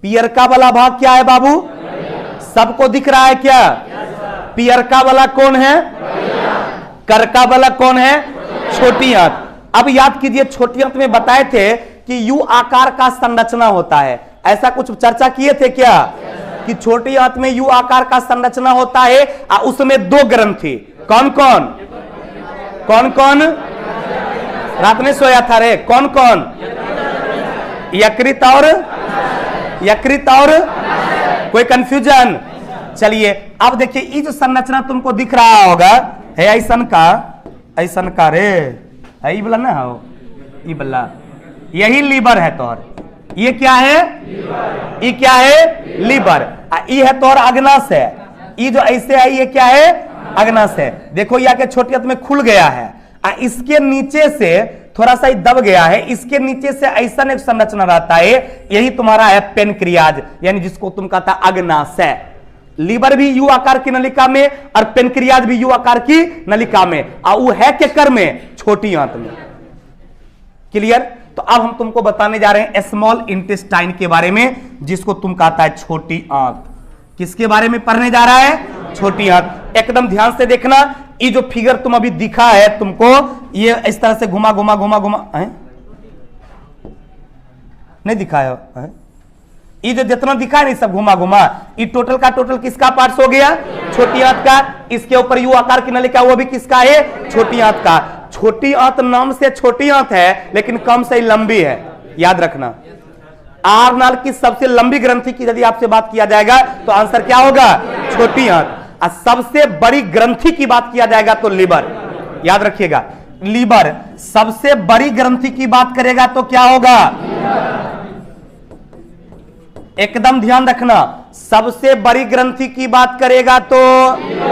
A: पियरका वाला भाग क्या है बाबू? सबको दिख रहा है क्या? पियरका वाला कौन है? करका वाला कौन है? छोटी आंत। अब याद कीजिए, छोटी आंत में बताए थे कि यू आकार का संरचना होता है, ऐसा कुछ चर्चा किए थे क्या? कि छोटी आंत में यू आकार का संरचना होता है और उसमें दो ग्रंथि। कौन कौन? कौन कौन? रात में सोया था रे? कौन कौन? यकृत और कोई कंफ्यूजन? चलिए अब देखिए, ये जो संरचना तुमको दिख रहा होगा है ऐसन का रे है, बोला ना हो ये बल्ला, यही लीवर है तोर। ये क्या है? ये क्या है? लीवर। ये है तोर अग्नाशय है। ये जो ऐसे है ये क्या है? अग्नाशय है। देखो ये आके छोटी आंत में खुल गया है, इसके नीचे से थोड़ा सा दब गया है, इसके नीचे से ऐसा एक संरचना रहता है, यही तुम्हारा है पेनक्रियाज, यानी जिसको तुम कहता अग्नाशय। लीवर भी यू आकार की नलिका में और पेनक्रियाज भी यू आकार की नलिका में, और वो है केकर में? छोटी आंत में। क्लियर? तो अब हम तुमको बताने जा रहे हैं स्मॉल इंटेस्टाइन के बारे में, जिसको तुम कहता है छोटी आंत। किसके बारे में पढ़ने जा रहा है? छोटी आंत। एकदम ध्यान से देखना, ये जो फिगर तुम अभी दिखा है तुमको, ये इस तरह से घुमा घुमा घुमा घुमा है? नहीं दिखाया है? ये जो जितना दिखा है नहीं सब घुमा घुमा, ये टोटल का टोटल किसका पार्ट्स हो गया? छोटी आंत का। इसके ऊपर यू आकार की नलिका, वो भी किसका है? छोटी आंत का। छोटी आंत नाम से छोटी आंत है, लेकिन कम से लंबी है, याद रखना। आहार नाल की सबसे लंबी ग्रंथि की यदि आपसे बात किया जाएगा तो आंसर क्या होगा? छोटी आंत। और सबसे बड़ी ग्रंथि की बात किया जाएगा तो लीवर, याद रखिएगा। लीवर सबसे बड़ी ग्रंथि की बात करेगा तो क्या होगा? एकदम ध्यान रखना, सबसे बड़ी ग्रंथि की बात करेगा तो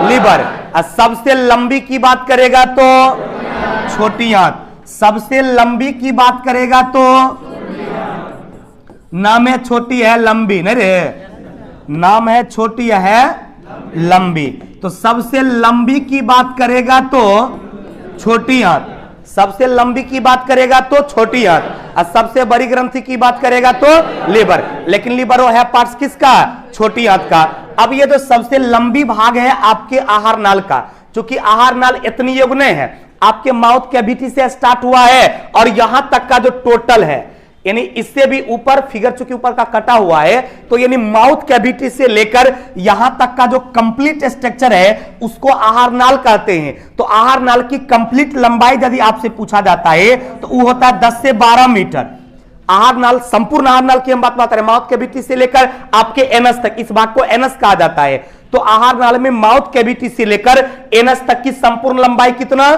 A: लीवर, और सबसे लंबी की बात करेगा तो छोटी आंत। सबसे लंबी की बात करेगा तो नाम है छोटी है लंबी, नहीं रे, नाम है छोटी है लंबी। तो सबसे लंबी की बात करेगा तो छोटी आंत, सबसे लंबी की बात करेगा तो छोटी आंत, और सबसे बड़ी ग्रंथि की बात करेगा तो लीवर। लेकिन लीवर वो है पार्ट्स किसका? छोटी आंत का। अब ये जो सबसे लंबी भाग है आपके आहार नाल का, क्योंकि आहार नाल इतनी युग्न है, आपके माउथ कैविटी से स्टार्ट हुआ है और यहां तक का जो टोटल है, यानी इससे भी ऊपर फिगर चूंकि ऊपर का कटा हुआ है, तो यानी माउथ कैविटी से लेकर यहां तक का जो कंप्लीट स्ट्रक्चर है उसको आहार नाल कहते हैं। तो आहार नाल की कंप्लीट लंबाई यदि आपसे पूछा जाता है तो वो होता है 10 से 12 मीटर। आहार नाल, संपूर्ण आहार नाल की हम बात करें, माउथ कैविटी से लेकर आपके एनस तक, इस भाग को एनस कहा जाता है। तो आहार नाल में माउथ कैविटी से लेकर एनस तक की संपूर्ण लंबाई कितना?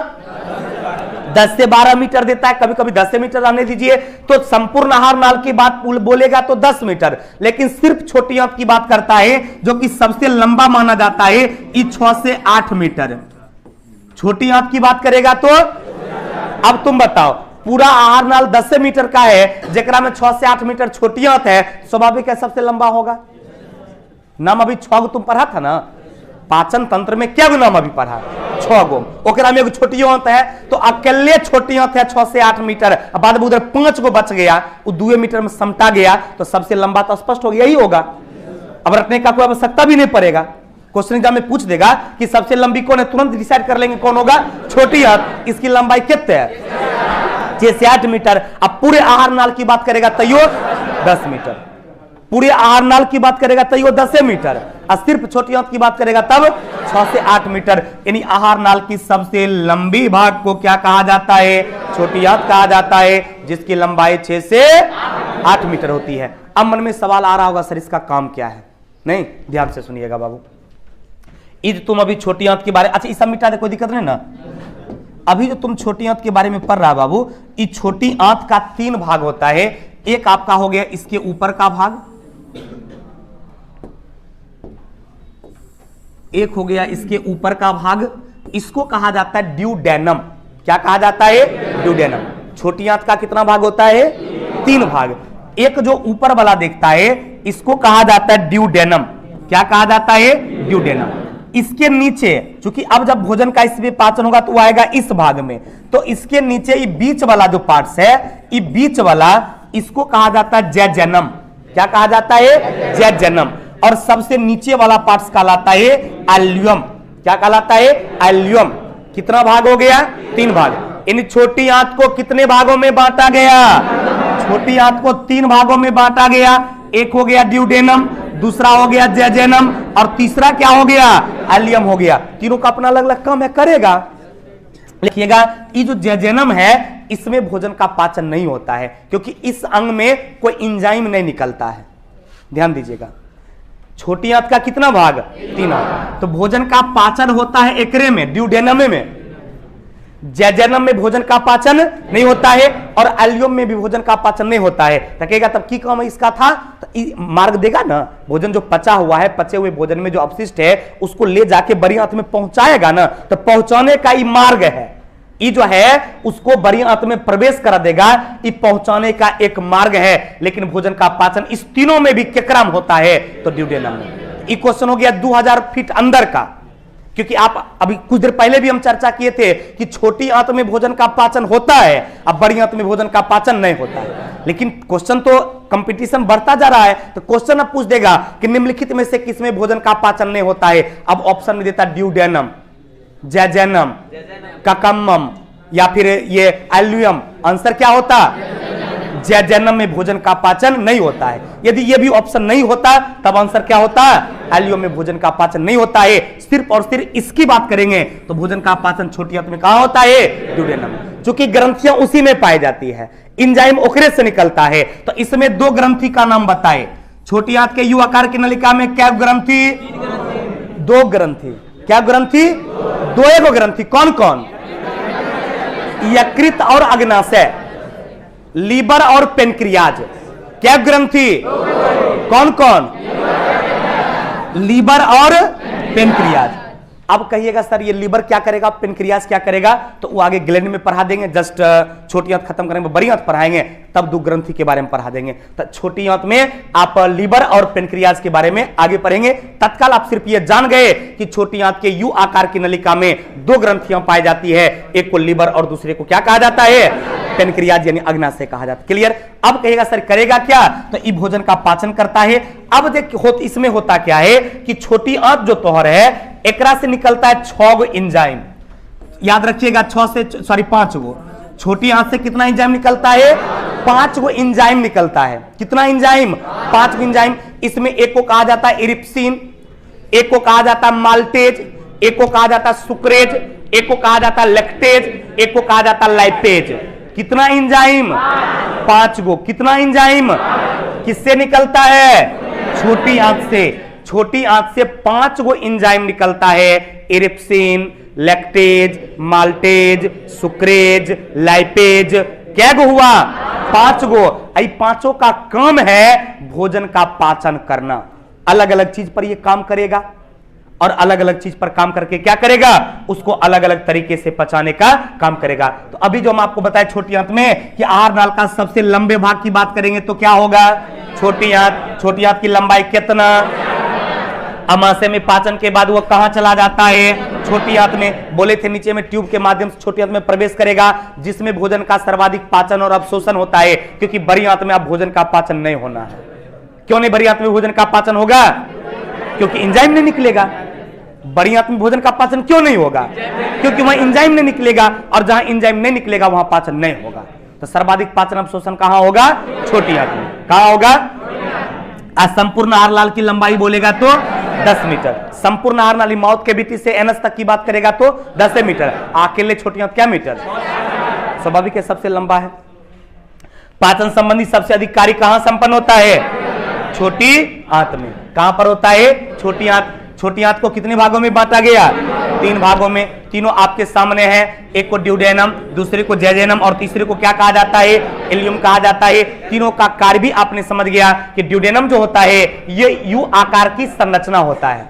A: 10 से 12 मीटर देता है, कभी कभी 10 से मीटर आने दीजिए। तो संपूर्ण आहार नाल की बात बोलेगा तो 10 मीटर, लेकिन सिर्फ छोटी आंत की बात करता है जो कि सबसे लंबा माना जाता है, ये 6 से 8 मीटर। छोटी आंत की बात करेगा तो अब तुम बताओ, पूरा आहार नाल 10 मीटर का है, जेकरा में 6 से 8 मीटर छोटी आंत है, स्वाभाविक है सबसे लंबा होगा। नाम अभी 6 गो तुम पढ़ा था ना, पाचन तंत्र में क्या गो नाम अभी पढ़ा? 6 गो। ओकरा में एगो छोटी आंत है, तो अकेले छोटी आंत है 6 से 8 मीटर, बाद में उधर 5 गो बच गया, वो 2 मीटर में समटा गया, तो सबसे लंबा तो स्पष्ट हो गया ही होगा। अब रटने का कोई आवश्यकता भी नहीं पड़ेगा, क्वेश्चन एग्जाम में पूछ देगा कि सबसे लंबी कौन है, तुरंत डिसाइड कर लेंगे कौन होगा? छोटी आंत। इसकी लंबाई कितने है? 6 से 8 मीटर। अब पूरे आहार नाल की बात करेगा तैयो 10 मीटर, पूरे आहार नाल की बात करेगा तैयो 10 मीटर, और सिर्फ छोटी आंत की बात करेगा तब 6 से 8 मीटर। यानी आहार नाल की सबसे लंबी भाग को क्या कहा जाता है? छोटी आंत कहा जाता है, जिसकी लंबाई 6 से 8 मीटर होती है। अब मन में सवाल आ रहा होगा, सर इसका काम क्या है? नहीं, ध्यान से सुनिएगा बाबू। ईद तुम अभी छोटी आंत के बारे, अच्छा इस सब मिटा दे, कोई दिक्कत नहीं ना। अभी जो तुम छोटी आंत के बारे में पढ़ रहा बाबू, ये छोटी आंत का 3 भाग होता है। एक आपका हो गया इसके ऊपर का भाग, एक हो गया इसके ऊपर का भाग, इसको कहा जाता है ड्यूडेनम। क्या कहा जाता है? ड्यूडेनम। छोटी आंत का कितना भाग होता है? 3 भाग। एक जो ऊपर वाला देखता है इसको कहा जाता है ड्यूडेनम। क्या कहा जाता है? ड्यूडेनम। इसके नीचे, क्योंकि अब जब भोजन का इसमें पाचन होगा तो वो आएगा इस भाग में, तो इसके नीचे ये बीच वाला जो पार्ट्स है, ये बीच वाला, इसको कहा जाता है जैजनम। क्या कहा जाता है? जैजनम। और सबसे नीचे वाला पार्ट्स कहलाता है एल्यूम। क्या कहलाता है? एल्यूम। कितना भाग हो गया? 3 भाग। इन छोटी आंत को कितने भागों में बांटा गया? छोटी आंत को 3 भागों में बांटा गया। एक हो गया ड्यूडेनम, दूसरा हो गया जैजेनम, और तीसरा क्या हो गया? एलियम हो गया। तीनों का अपना अलग अलग काम है, करेगा। लिखिएगा, ये जो जैजेनम है इसमें भोजन का पाचन नहीं होता है, क्योंकि इस अंग में कोई एंजाइम नहीं निकलता है। ध्यान दीजिएगा, छोटी आंत का कितना भाग? 3 भाग। तो भोजन का पाचन होता है एकरे में, ड्यूडेनम में। जैजेनम में भोजन का पाचन नहीं होता है, और एलियम में भी भोजन का पाचन नहीं होता है। तकेगा तब की काम इसका था, तो मार्ग देगा ना। भोजन जो पचा हुआ है, पचे हुए भोजन में जो अपशिष्ट है उसको ले जाके बड़ी आंत में पहुंचाएगा ना, तो पहुंचाने का ही मार्ग है। ये जो है उसको बड़ी आंत में प्रवेश करा देगा, ये पहुंचाने का एक मार्ग है। लेकिन भोजन का पाचन इस तीनों में भी केकराम होता है, तो ड्यूडेनम में। ये क्वेश्चन हो गया 2000 फीट अंदर का, क्योंकि आप अभी कुछ देर पहले भी हम चर्चा किए थे कि छोटी आंत में भोजन का पाचन होता है, अब बड़ी आंत में भोजन का पाचन नहीं होता है। लेकिन क्वेश्चन तो कंपटीशन बढ़ता जा रहा है, तो क्वेश्चन अब पूछ देगा कि निम्नलिखित में से किसमें भोजन का पाचन नहीं होता है। अब ऑप्शन में देता ड्यूडेनम, जैजेनम, ककम्मम या फिर ये एल्यूम। आंसर क्या होता? जैजेनम में भोजन का पाचन नहीं होता है। यदि ये भी ऑप्शन नहीं होता तब आंसर क्या होता? एल्यूम में भोजन का पाचन नहीं होता है। सिर्फ और सिर्फ इसकी बात करेंगे तो भोजन का पाचन छोटी आंत में कहां होता है? ड्यूडेनम। चूंकि ग्रंथियां उसी में पाई जाती है, एंजाइम ओकरे से निकलता है। तो इसमें 2 ग्रंथि का नाम बताए। छोटी आंत के यू आकार की नलिका में क्या ग्रंथि? 2 ग्रंथि। क्या ग्रंथि? 2 ग्रंथि। कौन कौन? यकृत और अग्नाशय, लीवर और पेनक्रियाज। क्या ग्रंथि? कौन कौन? लीवर और पेनक्रियाज। अब कहिएगा सर ये लीवर क्या करेगा, पेनक्रियाज क्या करेगा? तो वो आगे ग्लैंड में पढ़ा देंगे। जस्ट छोटी आंत खत्म करेंगे, बड़ी आंत पढ़ाएंगे, तब 2 ग्रंथि के बारे में पढ़ा देंगे। तो छोटी आंत में आप लीवर और पेनक्रियाज के बारे में आगे पढ़ेंगे। तत्काल आप सिर्फ ये जान गए कि छोटी आंत के यू आकार की नलिका में 2 ग्रंथियां पाई जाती है, एक को लीवर और दूसरे को क्या कहा जाता है? पेनक्रियाज यानी अग्नाशय कहा जाता है। क्लियर? अब कहेगा सर करेगा क्या? तो ये भोजन का पाचन करता है। अब देख इसमें होता क्या है कि छोटी आंत जो तोहर है एकरा से निकलता है 6 गो एंजाइम। याद रखिएगा 5 गो। छोटी आंत से कितना एंजाइम निकलता है? 5 गो एंजाइम निकलता है। कितना एंजाइम? 5 गो एंजाइम। इसमें एक को कहा जाता है इरिप्सिन, एक को कहा जाता है माल्टेज, एक को कहा जाता है सुक्रेज, एक को कहा जाता है लैक्टेज, एक को कहा जाता है लाइपेज। कितना एंजाइम? 5 गो। कितना एंजाइम किससे निकलता है? छोटी आंत से। छोटी आंत से 5 गो एंजाइम निकलता है। इरिप्सिन, लैक्टेज, माल्टेज, सुक्रेज, लाइपेज। क्या गो हुआ? 5 गो। ये 5 का काम है भोजन का पाचन करना। अलग अलग चीज पर ये काम करेगा, और अलग अलग चीज पर काम करके क्या करेगा? उसको अलग अलग तरीके से पचाने का काम करेगा। तो अभी जो हम आपको बताए छोटी आंत में कि आहार नाल का सबसे लंबे भाग की बात करेंगे तो क्या होगा? छोटी आंत। छोटी आंत की लंबाई कितना? अमाशय में पाचन के बाद वो कहां चला जाता है? छोटी आंत में। बोले थे नीचे में ट्यूब के माध्यम से छोटी आंत में प्रवेश करेगा, जिसमें भोजन का सर्वाधिक पाचन और अवशोषण होता है। क्योंकि बड़ी आंत में अब भोजन का पाचन नहीं होना है। क्यों नहीं बड़ी आंत में भोजन का पाचन होगा? क्योंकि एंजाइम नहीं निकलेगा। बड़ी आंत में भोजन का पाचन क्यों नहीं होगा? क्योंकि वहां एंजाइम नहीं निकलेगा, और जहां एंजाइम नहीं निकलेगा वहां पाचन नहीं होगा। तो सर्वाधिक पाचन अवशोषण कहां होगा? छोटी आंत में। कहां होगा? संपूर्ण आहार नाल की लंबाई बोलेगा तो 10 मीटर। संपूर्ण आहार नाली माउथ कैविटी से एनस तक की बात करेगा तो 10 मीटर। अकेले छोटी आंत क्या मीटर? स्वाभाविक है सबसे लंबा है। पाचन संबंधी सबसे अधिक कार्य कहां संपन्न होता है? छोटी आंत में। कहां पर होता है? छोटी आंत। छोटी आंत को कितने भागों में बांटा गया? 3 भागों में। तीनों आपके सामने हैं। एक को ड्यूडेनम, दूसरे को जैजेनम, और तीसरे को क्या कहा जाता है? एलियम कहा जाता है। तीनों का कार्य भी आपने समझ गया कि ड्यूडेनम जो होता है ये यू आकार की संरचना होता है।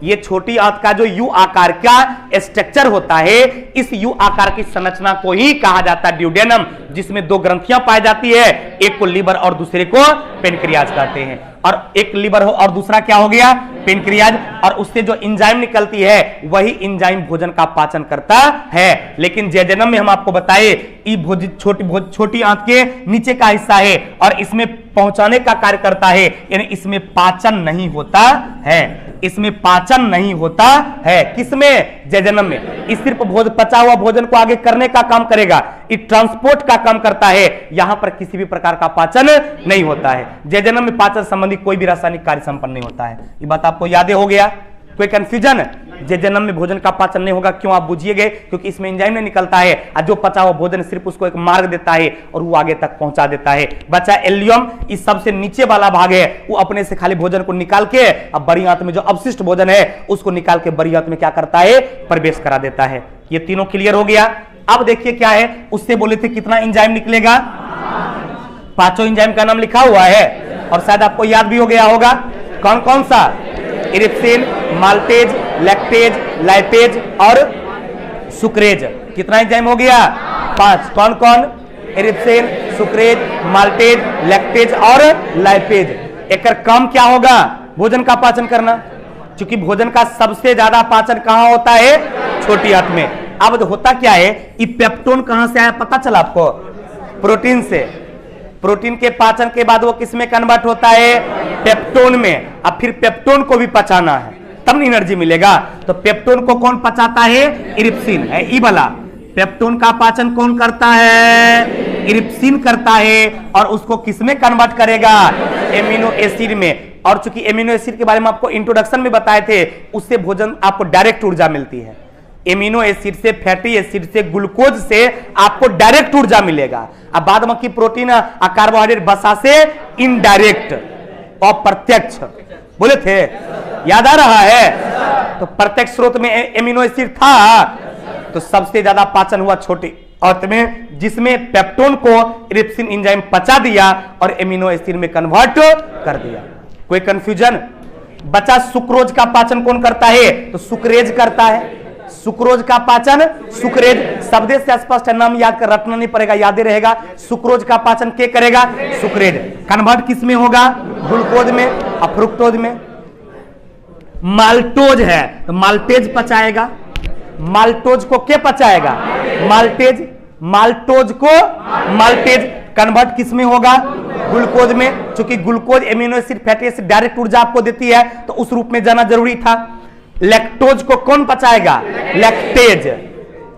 A: ये छोटी आंत का जो यू आकार का स्ट्रक्चर होता है, इस यू आकार की संरचना को ही कहा जाता है ड्यूडेनम। जिसमें दो ग्रंथियां पाई जाती है, एक को लीवर और दूसरे को पेनक्रियाज कहते हैं। और एक लीवर हो और दूसरा क्या हो गया, पेनक्रियाज। और उससे जो एंजाइम निकलती है वही एंजाइम भोजन का पाचन करता है। लेकिन जेजनम में हम आपको बताए ये छोटी आंत के नीचे का हिस्सा है और इसमें पहुंचाने का कार्य करता है, यानी इसमें पाचन नहीं होता है, इसमें पाचन नहीं होता है। किसमें, जेजनम में। इस सिर्फ पचा हुआ भोजन को आगे करने का काम करेगा, ये ट्रांसपोर्ट का काम करता है, यहां पर किसी भी प्रकार का पाचन नहीं होता है। जेजनम में पाचन संबंधी कोई भी रासायनिक कार्य संपन्न नहीं होता है। ये बात आपको याद हो गया, कोई कंफ्यूजन? जेजनम में भोजन का पाचन नहीं होगा, क्यों आप बुझिए गए, क्योंकि इसमें एंजाइम नहीं निकलता है और जो पचा हुआ भोजन सिर्फ उसको एक मार्ग देता है और वो आगे तक पहुंचा देता है। बचा इलियम, इस सबसे नीचे वाला भाग है, वो अपने से खाली भोजन को निकाल के अब बड़ी आंत में जो अवशिष्ट भोजन है उसको निकाल के बड़ी आंत में क्या करता है, प्रवेश करा देता है। ये तीनों क्लियर हो गया। अब देखिए क्या है, उससे बोले थे कितना एंजाइम निकलेगा, पांचों एंजाइम का नाम लिखा हुआ है और शायद आपको याद भी हो गया होगा। कौन कौन सा, इरिप्सिन, माल्टेज, लैक्टेज, लाइपेज और सुक्रेज। कितना एंजाइम हो गया, 5। कौन कौन, इरिप्सिन, सुक्रेज, माल्टेज, लैक्टेज और लाइपेज। एक काम क्या होगा, भोजन का पाचन करना, क्योंकि भोजन का सबसे ज्यादा पाचन कहां होता है, छोटी आंत में। अब होता क्या है, ये पेप्टोन कहां से आया पता चला आपको, प्रोटीन से। प्रोटीन के पाचन के बाद वो किसमें कन्वर्ट होता है, पेप्टोन में। अब फिर पेप्टोन को भी पचाना है तब एनर्जी मिलेगा। तो पेप्टोन को कौन पचाता है, इरिप्सिन है, ई वाला। पेप्टोन का पाचन कौन करता है, इरिप्सिन करता है और उसको किसमें कन्वर्ट करेगा, एमिनो एसिड में। और चूंकि एमिनो एसिड के बारे में आपको इंट्रोडक्शन में बताए थे, उससे भोजन आपको डायरेक्ट ऊर्जा मिलती है। एमिनो एसिड से, फैटी एसिड से, ग्लूकोज से आपको डायरेक्ट ऊर्जा मिलेगा। अब बाद में की प्रोटीन और कार्बोहाइड्रेट बसा से इनडायरेक्ट और प्रत्यक्ष, बोले थे, याद आ रहा है। तो प्रत्यक्ष स्रोत में एमिनो एसिड था, तो सबसे ज्यादा पाचन हुआ छोटी आंत में, जिसमें पेप्टोन को इरिप्सिन एंजाइम पचा दिया और एमिनो एसिड में कन्वर्ट कर दिया। कोई कंफ्यूजन? बचा सुक्रोज का पाचन कौन करता है, तो सुक्रेज करता है। सुक्रोज का पाचन, सुक्रेज शब्द से स्पष्ट है, नाम याद कर रटना नहीं पड़ेगा, याद रहेगा। सुक्रोज का पाचन क्या करेगा, सुक्रेज। कन्वर्ट किस में होगा, ग्लूकोज में और फ्रुक्टोज में। माल्टोज है तो माल्टेज पचाएगा, माल्टोज को क्या पचाएगा, माल्टेज। माल्टोज को माल्टेज कन्वर्ट किस में होगा, ग्लूकोज में। चूंकि glucose, amino acid, fatty acid direct ऊर्जा आपको देती है, तो उस रूप में जाना जरूरी था। लैक्टोज को कौन पचाएगा, लैक्टेज।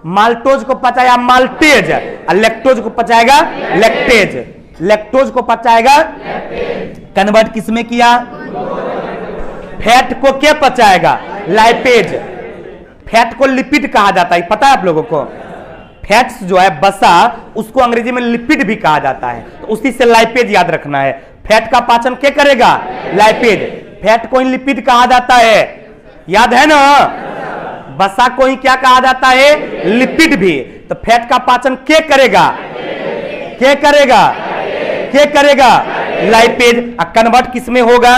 A: माल्टोज को पचाया माल्टेज और लैक्टोज को पचाएगा लैक्टेज। लैक्टोज को पचाएगा, कन्वर्ट किसमें किया, फैट को क्या पचाएगा, लाइपेज। फैट को लिपिड कहा जाता है, पता है आप लोगों को। फैट्स जो है बसा, उसको अंग्रेजी में लिपिड भी कहा जाता है, तो उसी से लाइपेज याद रखना है। फैट का पाचन क्या करेगा, लाइपेज। फैट को ही लिपिड कहा जाता है, याद है ना। बसा को ही क्या कहा जाता है, लिपिड भी। तो फैट का पाचन क्या करेगा, क्या करेगा, क्या करेगा, लाइपेज। कन्वर्ट किस में होगा,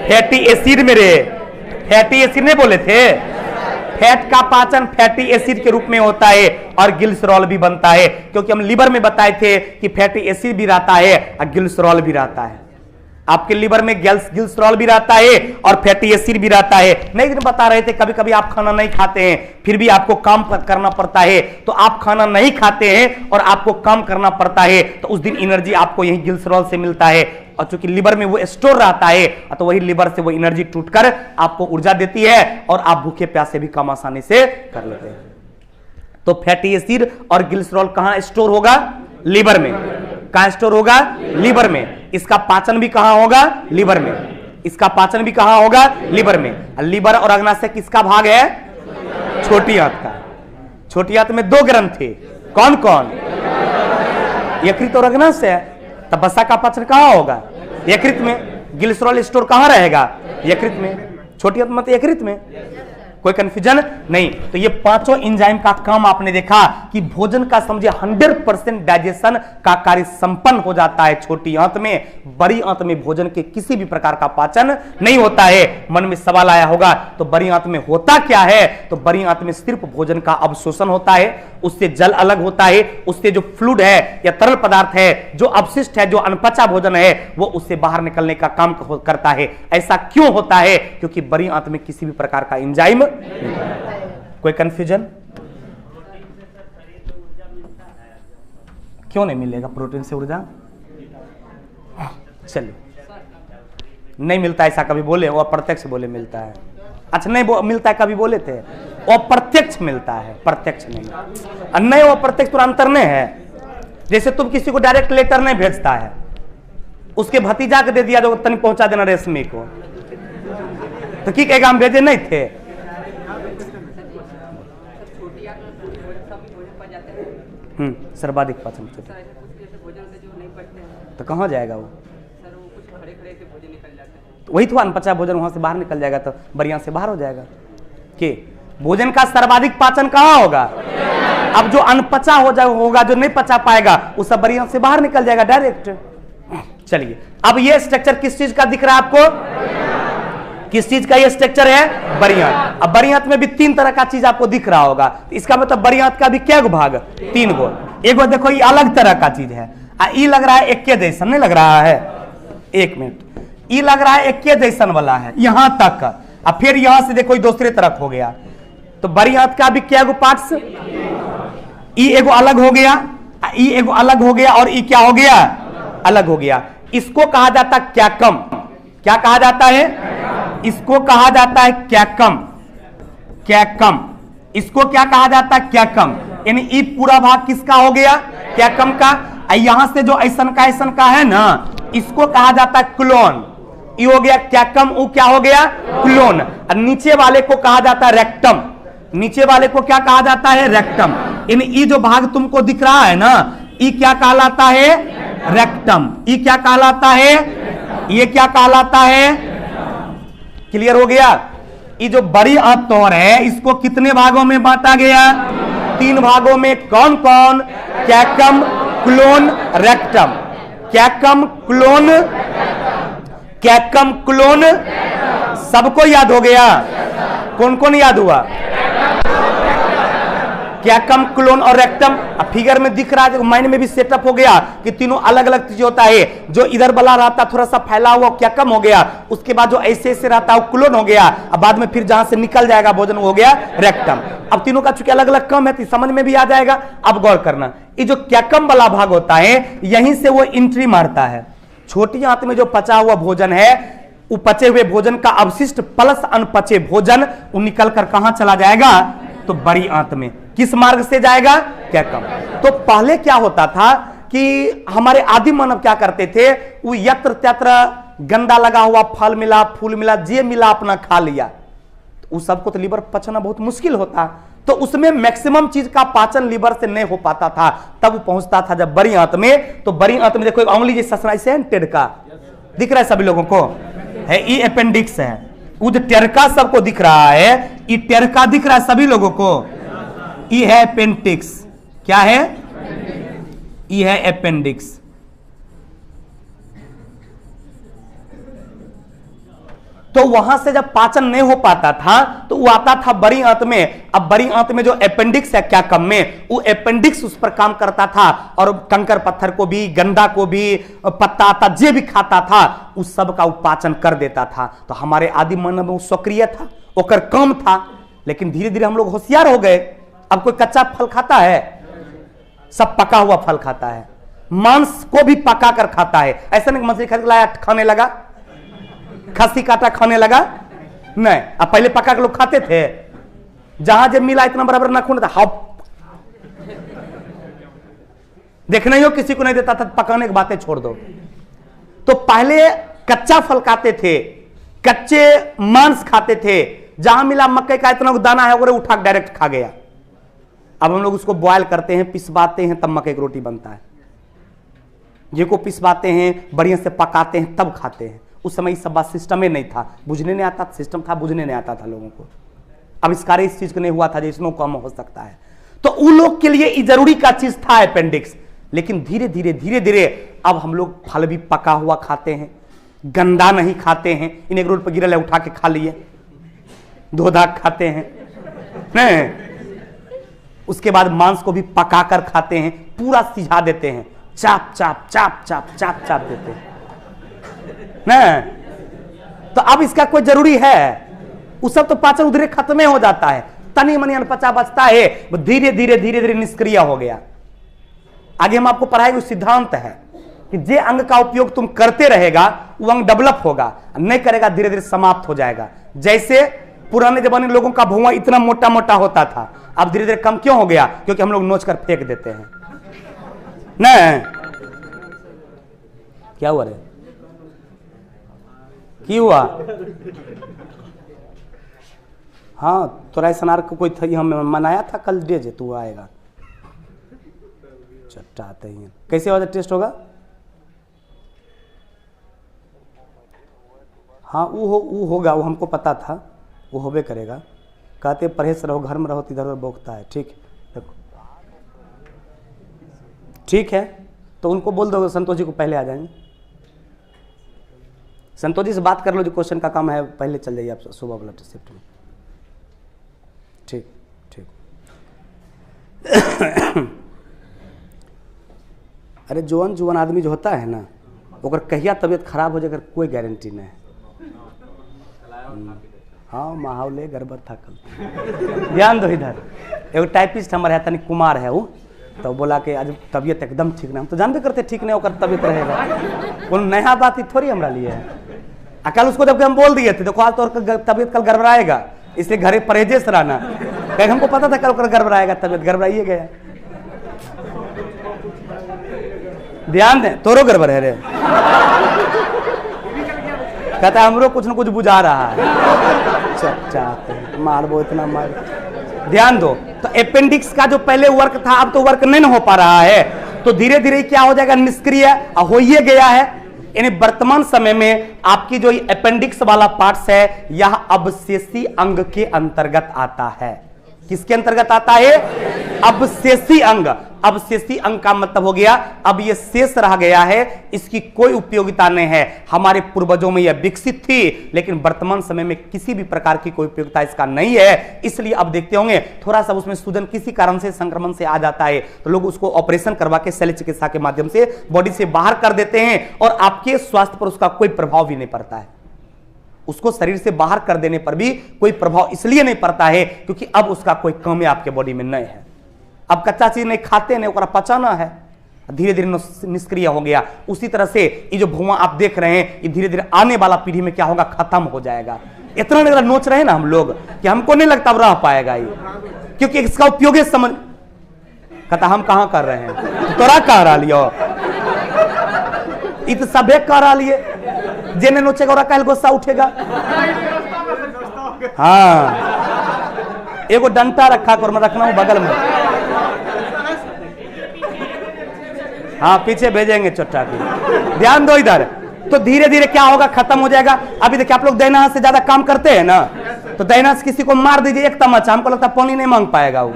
A: फैटी एसिड में। रे फैटी एसिड ने बोले थे, फैट का पाचन फैटी एसिड के रूप में होता है और ग्लिसरॉल भी बनता है, क्योंकि हम लीवर में बताए थे कि फैटी एसिड भी रहता है और ग्लिसरॉल भी रहता है। आपके लीवर में ग्लिसरॉल भी रहता है और फैटी एसिड भी रहता है। नहीं दिन बता रहे थे, कभी कभी आप खाना नहीं खाते हैं फिर भी आपको काम करना पड़ता है, तो आप खाना नहीं खाते हैं और आपको काम करना पड़ता है, तो उस दिन एनर्जी आपको यही ग्लिसरॉल से मिलता है। और चूंकि लिवर में वो स्टोर रहता है, तो वही लिवर से वो एनर्जी टूटकर आपको ऊर्जा देती है और आप भूखे प्यासे भी काम आसानी से कर लेते हैं। तो फैटी एसिड और ग्लिसरॉल कहां स्टोर होगा, लीवर में। कहां स्टोर होगा, लीवर में। इसका पाचन भी कहां होगा, लीवर में। इसका पाचन भी कहां होगा, लीवर में। लीवर और अग्नाशय किसका भाग है, छोटी आंत का। छोटी आंत में दो ग्रंथि, कौन कौन, यकृत और अग्नाशय। तब बसा का पाचन कहां होगा, यकृत में। ग्लिसरॉल स्टोर कहां रहेगा, यकृत में। छोटी आंत मत यकृत में। कोई कंफ्यूजन नहीं। तो ये पांचों एंजाइम का काम आपने देखा कि भोजन का समझे 100% डाइजेशन का कार्य संपन्न हो जाता है छोटी आंत में, बड़ी आंत में भोजन के किसी भी प्रकार का पाचन नहीं होता है। मन में सवाल आया होगा तो बड़ी आंत में होता क्या है? तो बड़ी आंत में सिर्फ भोजन का अवशोषण होता है, उससे जल अलग होता है, उससे जो फ्लूइड है या तरल पदार्थ है, जो अवशिष्ट है, जो अनपचा भोजन है, वो उससे बाहर निकलने का काम करता है। ऐसा क्यों होता है? क्योंकि बड़ी आंत में किसी भी प्रकार का एंजाइम। कोई कंफ्यूजन? क्यों नहीं मिलेगा प्रोटीन से ऊर्जा? चलिए, नहीं मिलता ऐसा कभी बोले? वो अप्रत्यक्ष बोले मिलता है। अच्छा, नहीं मिलता है कभी बोले थे? वो प्रत्यक्ष मिलता है, प्रत्यक्ष नहीं। नहीं, वो प्रत्यक्ष तो अंतर नहीं है। जैसे तुम किसी को डायरेक्ट लेटर नहीं भेजता है, उसके भतीजा को दे दिया जो तनी पहुंचा देना रेशमी को, तो की कहेगा हम भेजे नहीं थे? सर्वाधिक पाचन तो कहाँ जाएगा वो? तो वही तो अनपचा भोजन वहां से बाहर निकल जाएगा, तो बढ़िया से बाहर हो जाएगा। कि भोजन का सर्वाधिक पाचन कहाँ होगा? अब जो अनपचा हो जाए होगा, जो नहीं पचा पाएगा, वो सब बढ़िया से बाहर निकल जाएगा डायरेक्ट। चलिए, अब ये स्ट्रक्चर किस चीज का दिख रहा है आपको? किस चीज का ये स्ट्रक्चर है? बड़ी आंत। अब बड़ी आंत में भी 3 तरह का चीज आपको दिख रहा होगा। इसका मतलब बड़ी आंत का भी क्या भाग? 3 गो। एगो देखो ये अलग तरह का चीज है, ई लग रहा है एक के जैसा, नहीं लग रहा है? 1 मिनट, ई लग रहा है एक के जैसन वाला है यहां तक, अब फिर यहां से देखो दूसरे तरफ हो गया। तो बड़ी आंत का भी क्या गो पार्ट्स? ई एगो अलग हो गया, ई एगो अलग हो गया, और ई क्या हो गया? अलग हो गया। इसको कहा जाता है कैकम। क्या कहा जाता है? इसको कहा जाता है कैकम। कैकम, इसको क्या कहा जाता है? कैकम। यानी ई पूरा भाग किसका हो गया? कैकम का। यहां से जो ऐसन का है ना, इसको कहा जाता है क्लोन। ई हो गया कैकम, वो क्या हो गया? क्लोन। और नीचे वाले को कहा जाता है रेक्टम। नीचे वाले को क्या कहा जाता है? रेक्टम। यानी ई जो भाग तुमको दिख रहा है ना, ई क्या कहलाता है? रेक्टम। ई क्या कहलाता है? ये क्या कहलाता है? क्लियर हो गया? ये जो बड़ी आंत है, इसको कितने भागों में बांटा गया? 3 भागों में। कौन कौन? Caecum, clone, rectum. Caecum, clone, caecum, clone, सबको याद हो गया? कौन कौन याद हुआ? कैकम, क्लोन और रेक्टम। अब फिगर में दिख रहा है, माइंड में भी सेटअप हो गया कि तीनों अलग अलग चीज होता है। जो इधर वाला रहता थोड़ा सा फैला हुआ कैकम हो गया, उसके बाद जो ऐसे ऐसे रहता है वो क्लोन हो गया, अब बाद में फिर जहां से निकल जाएगा भोजन हो गया रेक्टम। अब तीनों का चूंकि अलग अलग कम है तो समझ में भी आ जाएगा। अब गौर करना, ये जो कैकम वाला भाग होता है, यहीं से वो एंट्री मारता है। छोटी आंत में जो पचा हुआ भोजन है, वो पचे हुए भोजन का अवशिष्ट प्लस अनपचे भोजन वो निकल कर कहां चला जाएगा? तो बड़ी आंत में। किस मार्ग से जाएगा? कैकम। तो पहले क्या होता था कि हमारे आदि मानव क्या करते थे, वो यत्र तत्र गंदा लगा हुआ फल मिला, फूल मिला, जे मिला अपना खा लिया। उस सबको तो लीवर पचना बहुत मुश्किल होता, तो उसमें मैक्सिमम चीज का पाचन लीवर से नहीं हो पाता था। तब वो पहुंचता था जब बड़ी आंत में। तो बड़ी आंत में देखो एक उंगली जैसा से है, टेढ़का दिख रहा है सभी लोगों को, है ये अपेंडिक्स है। वो जो टेढ़का सबको दिख रहा है, ये टेढ़का दिख रहा है सभी लोगों को, ये है अपेंडिक्स। क्या है? ये है अपेंडिक्स। तो वहां से जब पाचन नहीं हो पाता था तो वो आता था बड़ी आंत में। अब बड़ी आंत में जो अपेंडिक्स है कैकम में, वो अपेंडिक्स उस पर काम करता था और कंकर पत्थर को भी, गंदा को भी, पत्ता आता जे भी खाता था उस सब का पाचन कर देता था। तो हमारे आदि मानव में वो सक्रिय था, ओकर कम था। लेकिन धीरे धीरे हम लोग होशियार हो गए। अब कोई कच्चा फल खाता है? सब पका हुआ फल खाता है। मांस को भी पका कर खाता है। ऐसा नहीं मछली खरीद लाया खाने लगा, खस्सी काटा खाने लगा, नहीं। अब पहले पका के लोग खाते थे, जहां जब मिला इतना बराबर नाखून था, हप देखना ही हो, किसी को नहीं देता था, पकाने की बातें छोड़ दो। तो पहले कच्चा फल खाते थे, कच्चे मांस खाते थे, जहां मिला मक्के का इतना दाना है वो उठा डायरेक्ट खा गया। अब हम लोग उसको बॉयल करते हैं, पिसवाते हैं, तब मक्के की रोटी बनता है। जिसको पिसवाते हैं, बढ़िया से पकाते हैं, तब खाते हैं। उस समय इस सब बात सिस्टम में नहीं था, बुझने नहीं आता, सिस्टम था बुझने नहीं आता था लोगों को। आविष्कार इस चीज का नहीं हुआ था जिसमें कम हो सकता है। तो उन लोग के लिए जरूरी का चीज था अपेंडिक्स। लेकिन धीरे धीरे अब हम लोग फल भी पका हुआ खाते हैं, गंदा नहीं खाते हैं। इन एक रोड पर गिरल है उठा के खा लिए, धोधा खाते हैं नहीं। उसके बाद मांस को भी पकाकर खाते हैं, पूरा सिझा देते हैं, चाप चाप चाप चाप चाप चाप देते हैं नहीं। तो अब इसका कोई जरूरी है? उस सब तो पाचन उधरे खत्म हो जाता है, तनी मनी अनपचा बचता है, धीरे धीरे निष्क्रिय हो गया। आगे हम आपको पढ़ाएंगे सिद्धांत है कि जे अंग का उपयोग तुम करते रहेगा वो अंग डेवलप होगा, नहीं करेगा धीरे धीरे समाप्त हो जाएगा। जैसे पुराने जमाने लोगों का भुआं इतना मोटा मोटा होता था, अब धीरे धीरे कम क्यों हो गया? क्योंकि हम लोग नोच कर फेंक देते हैं नहीं। क्या हुआ रे? की हुआ? हाँ तोरा सनार को कोई था, हम मनाया था कल डेज तू आएगा चट्टाते ही। कैसे वाला टेस्ट होगा? हाँ वो होगा, वो हमको पता था, वो होबे करेगा। कहते परहेज रहो, घर में रहो तो इधर उधर बोकता है। ठीक देखो ठीक है, तो उनको बोल दो संतोष जी को पहले आ जाएंगे। संतोष जी से बात कर लो, जो क्वेश्चन का काम है पहले चल जाइए आप सुबह वाला शिफ्ट में। ठीक ठीक। अरे जुआन आदमी जो होता है ना, ओकर कहिया तबीयत खराब हो जाए कोई गारंटी नहीं है। हाँ माहौल गड़बड़ था कल। ध्यान दो इधर, एगो टाइपिस्ट हमारे है तनी कुमार है, वो तो बोला कि आज तबीयत एकदम ठीक नहीं। हम तो जानते करते ठीक नहीं होकर तबीयत रहेगा, वो नया बात ही थोड़ी हमारा लिए है। कल उसको जबकि हम बोल दिए थे देखो आज तो तबीयत कल गड़बड़ाएगा, इसलिए घरे परहेजे से रहना, क्योंकि हमको पता था कल गड़बड़ाएगा, तबीयत गड़बड़ाइए गया। ध्यान दे, तोरो गड़बड़ है रे, कहता है हमरो कुछ न कुछ बुझा रहा है। चट्टा मारबो इतना मार। ध्यान दो, तो अपेंडिक्स का जो पहले वर्क था अब तो वर्क नहीं हो पा रहा है, तो धीरे धीरे क्या हो जाएगा? निष्क्रिय हो ही गया है। यानी वर्तमान समय में आपकी जो अपेंडिक्स वाला पार्ट्स है यह अवशेषी अंग के अंतर्गत आता है। किसके अंतर्गत आता है? अवशेषी अंग। अवशेषी अंग का मतलब हो गया अब ये शेष रह गया है, इसकी कोई उपयोगिता नहीं है। हमारे पूर्वजों में यह विकसित थी, लेकिन वर्तमान समय में किसी भी प्रकार की कोई उपयोगिता इसका नहीं है। इसलिए अब देखते होंगे थोड़ा सा उसमें सूजन किसी कारण से संक्रमण से आ जाता है तो लोग उसको ऑपरेशन करवा के शल्य चिकित्सा के माध्यम से बॉडी से बाहर कर देते हैं और आपके स्वास्थ्य पर उसका कोई प्रभाव भी नहीं पड़ता है। उसको शरीर से बाहर कर देने पर भी कोई प्रभाव इसलिए नहीं पड़ता है क्योंकि अब उसका कोई कमी आपके बॉडी में नहीं है। अब कच्चा चीज नहीं खाते, नहीं ओकरा पचाना है, धीरे धीरे निष्क्रिय हो गया। उसी तरह से ये जो भुआं आप देख रहे हैं ये धीरे धीरे आने वाला पीढ़ी में क्या होगा? खत्म हो जाएगा। इतना नहीं नोच रहे हैं ना हम लोग कि हमको नहीं लगता अब रह पाएगा ये, क्योंकि इसका उपयोग समझ। कहता हम कहां कर रहे हैं, तोरा कह रहा लियो, इत सभे कह रहा लिए, जेने नोचेगा और कल गुस्सा उठेगा। हाँ एगो डंटा रखा कर, मैं रखना हूं बगल में। हाँ पीछे भेजेंगे चट्टा की। ध्यान दो इधर, तो धीरे धीरे क्या होगा? खत्म हो जाएगा। अभी देखिए आप लोग दाहिना हाथ से ज्यादा काम करते हैं ना, तो दाहिना हाथ से किसी को मार दीजिए एक तमाचा, हमको लगता है पानी नहीं मांग पाएगा, वो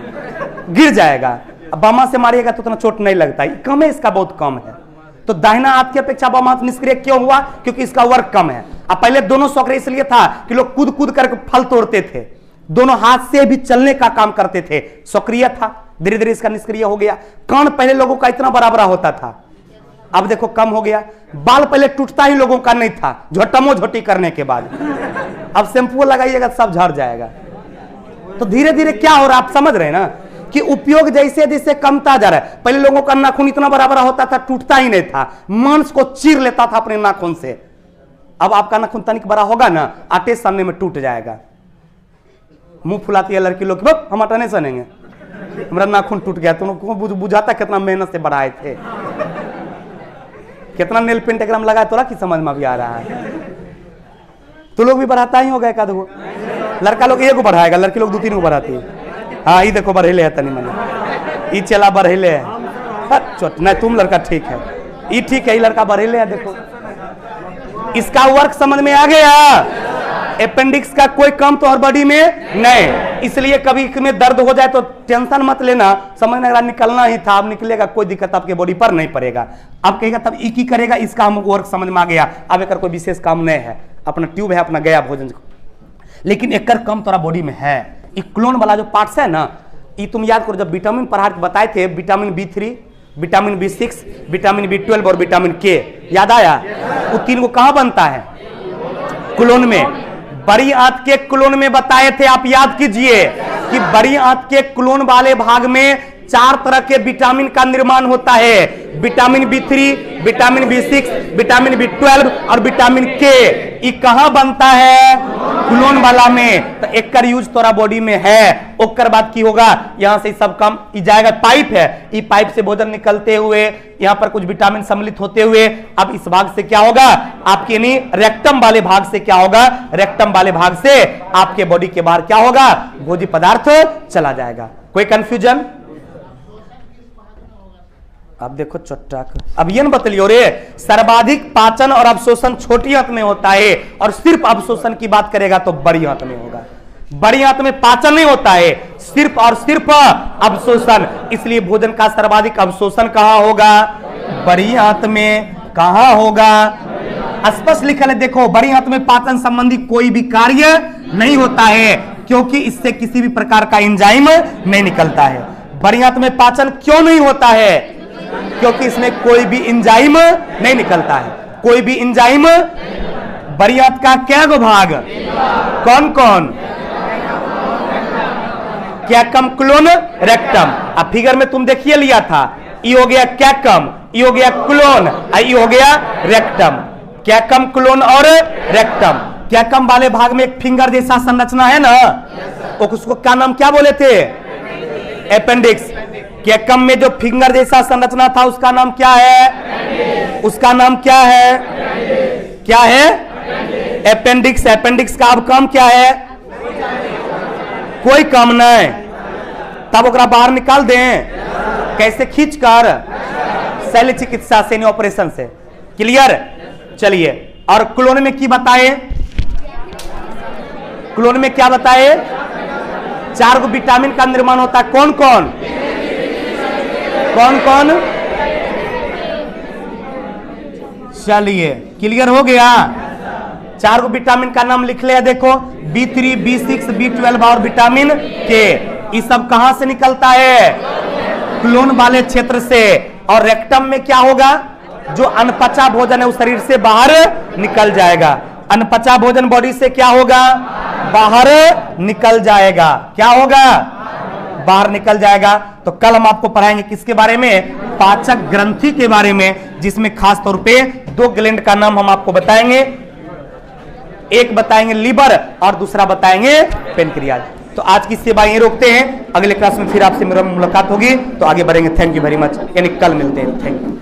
A: गिर जाएगा। अब बामा से मारिएगा तो उतना चोट नहीं लगता, कम है, इसका बहुत कम है। तो दाहिना हाथ की अपेक्षा बामा हाथ निष्क्रिय क्यों हुआ? क्योंकि इसका वर्क कम है। अब पहले दोनों शौक इसलिए था कि लोग कूद कूद करके फल तोड़ते थे, दोनों हाथ से भी चलने का काम करते थे, सक्रिय था। धीरे धीरे इसका निष्क्रिय हो गया। कान पहले लोगों का इतना बड़ा बड़ा होता था, अब देखो कम हो गया। बाल पहले टूटता ही लोगों का नहीं था, झोटमो झोटी करने के बाद अब शैम्पू लगाइएगा सब झड़ जाएगा। तो धीरे धीरे क्या हो रहा है आप समझ रहे हैं ना, कि उपयोग जैसे जैसे कमता जा रहा है। पहले लोगों का नाखून इतना बड़ा बड़ा होता था, टूटता ही नहीं था, मांस को चीर लेता था अपने नाखून से। अब आपका नाखून तनिक बड़ा होगा ना, आटे सामने में टूट जाएगा। मुंह फुलाती है लड़की लोग, हम आटा नहीं सनेंगे, हमारा नाखून टूट गया। तुमको बुझाता कितना मेहनत से बढ़ाए थे, कितना नेल पेंट एकदम लगाए, तोरा की समझ में भी आ रहा है। तो लोग भी बढ़ाता ही होगा, एकाध गो लड़का लोग एक गो बढ़ाएगा, लड़की लोग 2-3 गो बढ़ाती है। हाँ ये देखो बढ़ेले है तनी मनी, ये चला बढ़ेले है, चोट नहीं, तुम लड़का ठीक है, ये ठीक है, ये लड़का बढ़ेले है। देखो इसका वर्क समझ में आ गया। अपेंडिक्स का कोई काम तो और बॉडी में नहीं, इसलिए कभी में दर्द हो जाए तो टेंशन मत लेना, समझना निकलना ही था, अब निकलेगा, कोई दिक्कत आपके बॉडी पर नहीं पड़ेगा। अब कहेगा तब एक ही करेगा, इसका हमको वर्क समझ में आ गया, अब एक कोई विशेष काम नहीं है, अपना ट्यूब है, अपना गया भोजन, लेकिन एक कम तोरा बॉडी में है। ये क्लोन वाला जो पार्ट्स है ना, ये तुम याद करो, जब विटामिन पढ़ा बताए थे, vitamin B3, vitamin B6, vitamin B12 और विटामिन K, याद आया? वो तीन को कहां बनता है? क्लोन में। बड़ी आंत के क्लोन में बताए थे, आप याद कीजिए कि बड़ी आंत के क्लोन वाले भाग में 4 तरह के विटामिन का निर्माण होता है, vitamin B3, vitamin B6, vitamin B12 और विटामिन K। ये कहां बनता है? क्लोन वाला में। तो एक कर यूज तोरा बॉडी में है, ओकर बाद की होगा, यहां से सब काम जाएगा, पाइप है, ये पाइप से भोजन निकलते हुए यहां पर कुछ विटामिन सम्मिलित होते हुए अब इस भाग से क्या होगा, आपके नहीं रेक्टम वाले भाग से क्या होगा, रेक्टम वाले भाग से आपके बॉडी के बाहर क्या होगा, भोज्य पदार्थ चला जाएगा। कोई कंफ्यूजन? अब देखो चट्टा, अब ये न बतलियो रे, सर्वाधिक पाचन और अवशोषण छोटी आंत में होता है, और सिर्फ अवशोषण की बात करेगा तो बड़ी आंत में होगा। बड़ी आंत में पाचन नहीं होता है, सिर्फ और सिर्फ अवशोषण, इसलिए भोजन का सर्वाधिक अवशोषण कहां होगा? बड़ी आंत में। कहां होगा? स्पष्ट लिखल है, देखो, बड़ी आंत में पाचन संबंधी कोई भी कार्य नहीं होता है, क्योंकि इससे किसी भी प्रकार का एंजाइम नहीं निकलता है। बड़ी आंत में पाचन क्यों नहीं होता है? क्योंकि इसमें कोई भी एंजाइम नहीं निकलता है, कोई भी एंजाइम। बड़ी आंत का क्या गो भाग? कौन कौन? Caecum, clone, rectum. अब फिगर में तुम देखिए लिया था, ये हो गया कैकम, ये हो गया क्लोन, ये हो गया रेक्टम। कैकम, क्लोन और रेक्टम। कैकम वाले भाग में एक फिंगर जैसा संरचना है ना, उसको क्या नाम क्या बोले थे? अपेंडिक्स। कैकम में जो फिंगर जैसा संरचना था उसका नाम क्या है? उसका नाम क्या है? क्या है? अपेंडिक्स। अपेंडिक्स का अब काम क्या है? कोई काम नहीं, तब ओकरा बाहर निकाल दें, कैसे? खींचकर, शल्य चिकित्सा से, ऑपरेशन से। क्लियर? चलिए, और क्लोन में क्या बताए? क्लोन में क्या बताए? 4 विटामिन का निर्माण होता है। कौन कौन? कौन कौन? चलिए, क्लियर हो गया? 4 विटामिन का नाम लिख लिया, देखो, B3, B6, B12 और विटामिन K। ये सब कहां से निकलता है? क्लोन वाले क्षेत्र से। और रेक्टम में क्या होगा? जो अनपचा भोजन है उस शरीर से बाहर निकल जाएगा। अनपचा भोजन बॉडी से क्या होगा? बाहर निकल जाएगा। क्या होगा? बाहर निकल जाएगा। तो कल हम आपको पढ़ाएंगे किसके बारे में? पाचक ग्रंथि के बारे में, जिसमें खास तौर पे 2 ग्लैंड का नाम हम आपको बताएंगे, एक बताएंगे लीवर और दूसरा बताएंगे पेनक्रियाज। तो आज की सेवा यहीं रोकते हैं, अगले क्लास में फिर आपसे मेरी मुलाकात होगी, तो आगे बढ़ेंगे। थैंक यू वेरी मच, यानी कल मिलते हैं। Thank you.